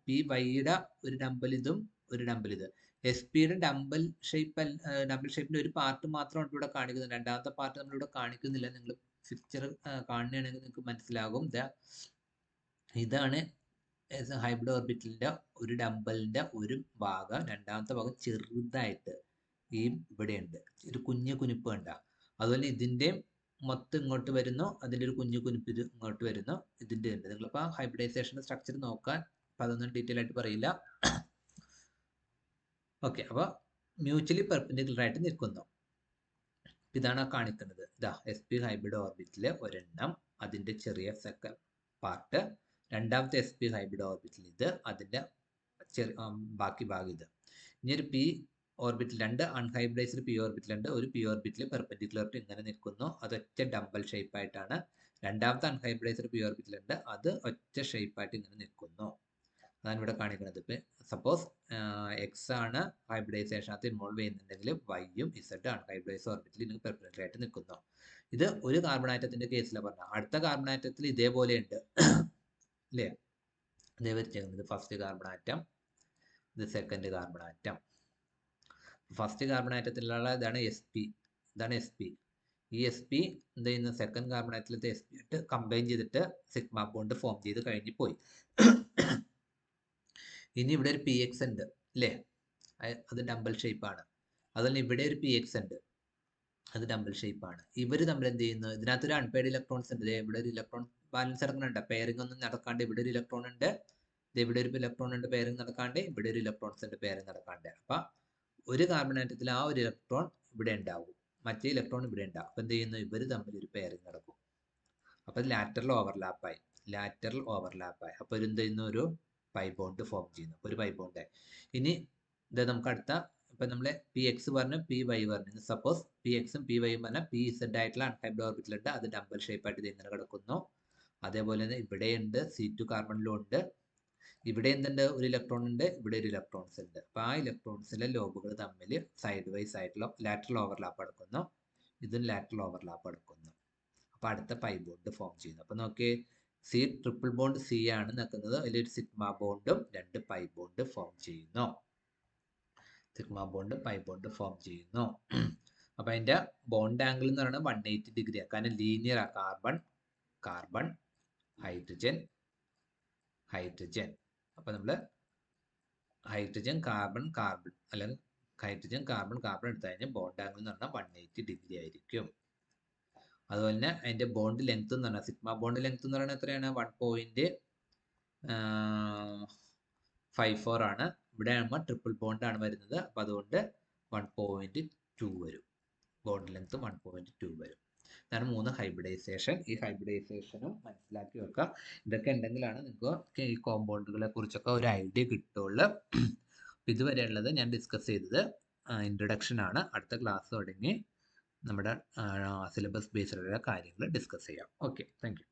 PYയുടെ ഒരു ഡബിൾ ഇതും, ഒരു ഡബിൾ ഇത്. SPയുടെ ഡബിൾ ഷേപ്പിന്റെ ഒരു പാർട്ട് മാത്രമാണ് ഇവിടെ കാണിക്കുന്നത്. രണ്ടാമത്തെ പാർട്ട് നമ്മളിവിടെ കാണിക്കുന്നില്ല. നിങ്ങൾ പിക്ചർ കാണുകയാണെങ്കിൽ നിങ്ങൾക്ക് മനസ്സിലാകും. ഇതാണ് ഹൈബ്രിഡ് ഓർബിറ്റലിന്റെ ഒരു ഡബിളിന്റെ ഒരു ഭാഗം. രണ്ടാമത്തെ ഭാഗം ചെറുതായിട്ട് ഈ ഇവിടെയുണ്ട്, ഒരു കുഞ്ഞു കുനിപ്പ് കണ്ട. അതുപോലെ ഇതിന്റെ മൊത്തം ഇങ്ങോട്ട് വരുന്നു, അതിന്റെ ഒരു കുഞ്ഞു കുനിപ്പ് ഇത് ഇങ്ങോട്ട് വരുന്നു, ഇതിന്റെ ഉണ്ട്. നിങ്ങളിപ്പോൾ ഹൈബ്രിഡൈസേഷന്റെ സ്ട്രക്ചർ നോക്കാൻ അപ്പൊ അതൊന്നും ഡീറ്റെയിൽ ആയിട്ട് പറയില്ല. ഓക്കെ, അപ്പൊ മ്യൂച്വലി പെർപെൻഡിക്കുലർ ആയിട്ട് നിൽക്കുന്നു. ഇതാണ് കാണിക്കുന്നത്. ഇതാ SP ഹൈബ്രിഡ് ഓർബിറ്റിലെ ഒരെണ്ണം, അതിന്റെ ചെറിയ സെക്കൻഡ് പാർട്ട്. രണ്ടാമത്തെ SP ഹൈബ്രിഡ് ഓർബിറ്റിൽ ഇത്, അതിന്റെ ബാക്കി ഭാഗം ഇത്. ഇനി ഒരു p ഓർബിറ്റിൽ, 2 അൺഹൈബ്രിഡൈസ്ഡ് p ഓർബിറ്റിലുണ്ട്. ഒരു p ഓർബിറ്റിൽ പെർപെൻഡിക്കുലർ ടു ഇങ്ങനെ നിൽക്കുന്നു, അത് ഒറ്റ ഡബിൾ ഷേപ്പ് ആയിട്ടാണ്. രണ്ടാമത്തെ അൺഹൈബ്രിഡൈസ്ഡ് p ഓർബിറ്റിലുണ്ട്, അത് ഒറ്റ ഷേപ്പ് ആയിട്ട് ഇങ്ങനെ നിൽക്കുന്നു. അതാണ് ഇവിടെ കാണിക്കുന്നത്. ഇപ്പൊ സപ്പോസ് X ആണ് ഹൈബ്രിഡൈസേഷനകത്ത് ഇൻവോൾവ് ചെയ്യുന്നുണ്ടെങ്കിൽ Yയും Z അൺഹൈബ്രിഡൈസ്ഡ് ഓർബിറ്റിൽ ഇങ്ങനെ പെർപെൻഡിക്കുലർ ആയിട്ട് നിൽക്കുന്നു. ഇത് ഒരു കാർബൺ ആറ്റത്തിന്റെ കേസിലാണ് പറഞ്ഞത്. അടുത്ത കാർബൺ ആറ്റത്തിൽ ഇതേപോലെ ഉണ്ട് അല്ലേ, ഇതേ വെച്ചേക്കുന്നത്. ഫസ്റ്റ് കാർബൺ ആറ്റം, ഇത് second carbon atom. First carbon ആറ്റത്തിലുള്ള ഇതാണ് SP, ഇതാണ് SP. ഈ SP എന്ത് ചെയ്യുന്ന, സെക്കൻഡ് കാർബൺ ആറ്റത്തിലത്തെ SP ആയിട്ട് കമ്പൈൻ ചെയ്തിട്ട് സിഗ്മ ബോണ്ട് ഫോം ചെയ്ത് കഴിഞ്ഞ് പോയി. ഇനി ഇവിടെ ഒരു PX ഉണ്ട് അല്ലേ, അത് ഡബിൾ ഷേപ്പ് ആണ്. അതുപോലെ ഇവിടെ ഒരു PX ഉണ്ട്, അത് ഡബിൾ ഷേപ്പ് ആണ്. ഇവർ തമ്മിൽ എന്ത് ചെയ്യുന്നു, ഇതിനകത്തൊരു അൺപെയർഡ് ഇലക്ട്രോൺസ് ഉണ്ട്. ഇവിടെ ഒരു ഇലക്ട്രോൺ ബാലൻസ് നടക്കുന്നുണ്ട്, പെയറിംഗ് ഒന്നും നടക്കാണ്ട്. ഇവിടെ ഒരു ഇലക്ട്രോൺ ഉണ്ട്, ഇവിടെ ഒരു ഇലക്ട്രോൺ ഉണ്ട് പെയറിംഗ് നടക്കാണ്ട്. ഇവിടെ ഒരു ഇലക്ട്രോൺസ് ഉണ്ട് പെയറിംഗ് നടക്കാണ്ട്. അപ്പൊ ഒരു കാർബൺ ആറ്റത്തിൽ ആ ഒരു ഇലക്ട്രോൺ ഇവിടെ ഉണ്ടാവും, മറ്റേ ഇലക്ട്രോൺ ഇവിടെ ഉണ്ടാവും. അപ്പൊ എന്ത് ചെയ്യുന്നു, ഇവർ തമ്മിൽ ഒരു പെയറിംഗ് നടക്കും. അപ്പൊ ലാറ്ററൽ ഓവർലാപ്പായി. അപ്പൊ എന്ത് ചെയ്യുന്നു, ഒരു പൈ ബോണ്ട് ഫോം ചെയ്യുന്നു, ഒരു പൈ ബോണ്ട്. ഇനി ഇത് നമുക്ക് അടുത്ത ഇപ്പം നമ്മൾ പി എക്സ് പറഞ്ഞു പി വൈ പറഞ്ഞു. സപ്പോസ് പി എക്സും പി വൈയും പറഞ്ഞാൽ പി ഇസഡ് ആയിട്ടുള്ള അൺഹൈബ്രിഡ് ഓർബിറ്റൽ ഉണ്ട്, അത് ഡബിൾ ഷേപ്പായിട്ട് ഇത് ഇങ്ങനെ കിടക്കുന്നു. അതേപോലെ തന്നെ ഇവിടെയുണ്ട് C2 കാർബണിലും ഉണ്ട്. ഇവിടെ എന്തുണ്ട്, ഒരു ഇലക്ട്രോൺ ഉണ്ട്, ഇവിടെ ഒരു ഇലക്ട്രോൺസ് ഉണ്ട്. അപ്പോൾ ആ ഇലക്ട്രോൺസിലെ ലോബുകൾ തമ്മിൽ സൈഡ് വൈസ് ആയിട്ടുള്ള ലാറ്ററൽ ഓവർലാപ്പ് എടുക്കുന്നു, ഇതും ലാറ്ററൽ ഓവർലാപ്പ് എടുക്കുന്നു. അപ്പോൾ അടുത്ത പൈ ബോണ്ട് ഫോം ചെയ്യുന്നു. അപ്പോൾ നോക്കി സി ട്രിപ്പിൾ ബോണ്ട് സി ആണ് നിൽക്കുന്നത്, അതിലൊരു സിഗ്മ ബോണ്ടും 2 പൈ ബോണ്ട് ഫോം ചെയ്യുന്നു. Sigma bond pi bond form ചെയ്യുന്നു. അപ്പോൾ അതിൻ്റെ ബോണ്ട് ആംഗിൾ എന്ന് പറയുന്നത് 180 ഡിഗ്രിയാണ്, കാരണം ലീനിയർ ആ കാർബൺ കാർബൺ ഹൈഡ്രജൻ ഹൈഡ്രജൻ. അപ്പോൾ നമ്മൾ ഹൈഡ്രജൻ കാർബൺ കാർബൺ അല്ലെങ്കിൽ ഹൈഡ്രജൻ കാർബൺ കാർബൺ എടുത്തു കഴിഞ്ഞാൽ ബോണ്ട് ആംഗിൾ എന്ന് പറഞ്ഞാൽ 180 ഡിഗ്രി ആയിരിക്കും. അതുപോലെ തന്നെ അതിൻ്റെ ബോണ്ട് ലെങ്ത് എന്ന് പറഞ്ഞാൽ സിഗ്മ ബോണ്ട് ലെങ്ത് എന്ന് പറയുന്നത് എത്രയാണ്, 1.54 ആണ്. ഇവിടെ ആകുമ്പോൾ ട്രിപ്പിൾ ബോണ്ട് ആണ് വരുന്നത്, അപ്പോൾ അതുകൊണ്ട് 1.2 വരും. ബോണ്ട് ലെങ്ത് 1.2 വരും. ഇതാണ് 3 ഹൈബ്രിഡൈസേഷൻ. ഈ ഹൈബ്രിഡൈസേഷനും മനസ്സിലാക്കി വെക്കുക. ഇതൊക്കെ ഉണ്ടെങ്കിലാണ് നിങ്ങൾക്ക് ഈ കോമ്പൗണ്ടുകളെ കുറിച്ചൊക്കെ ഒരു ഐഡിയ കിട്ടുള്ളൂ. ഇതുവരെയുള്ളത് ഞാൻ ഡിസ്കസ് ചെയ്തത് ഇൻട്രൊഡക്ഷൻ ആണ്. അടുത്ത ക്ലാസ് തുടങ്ങി നമ്മുടെ സിലബസ് ബേസ്ഡുള്ള കാര്യങ്ങൾ ഡിസ്കസ് ചെയ്യാം. Okay, thank you.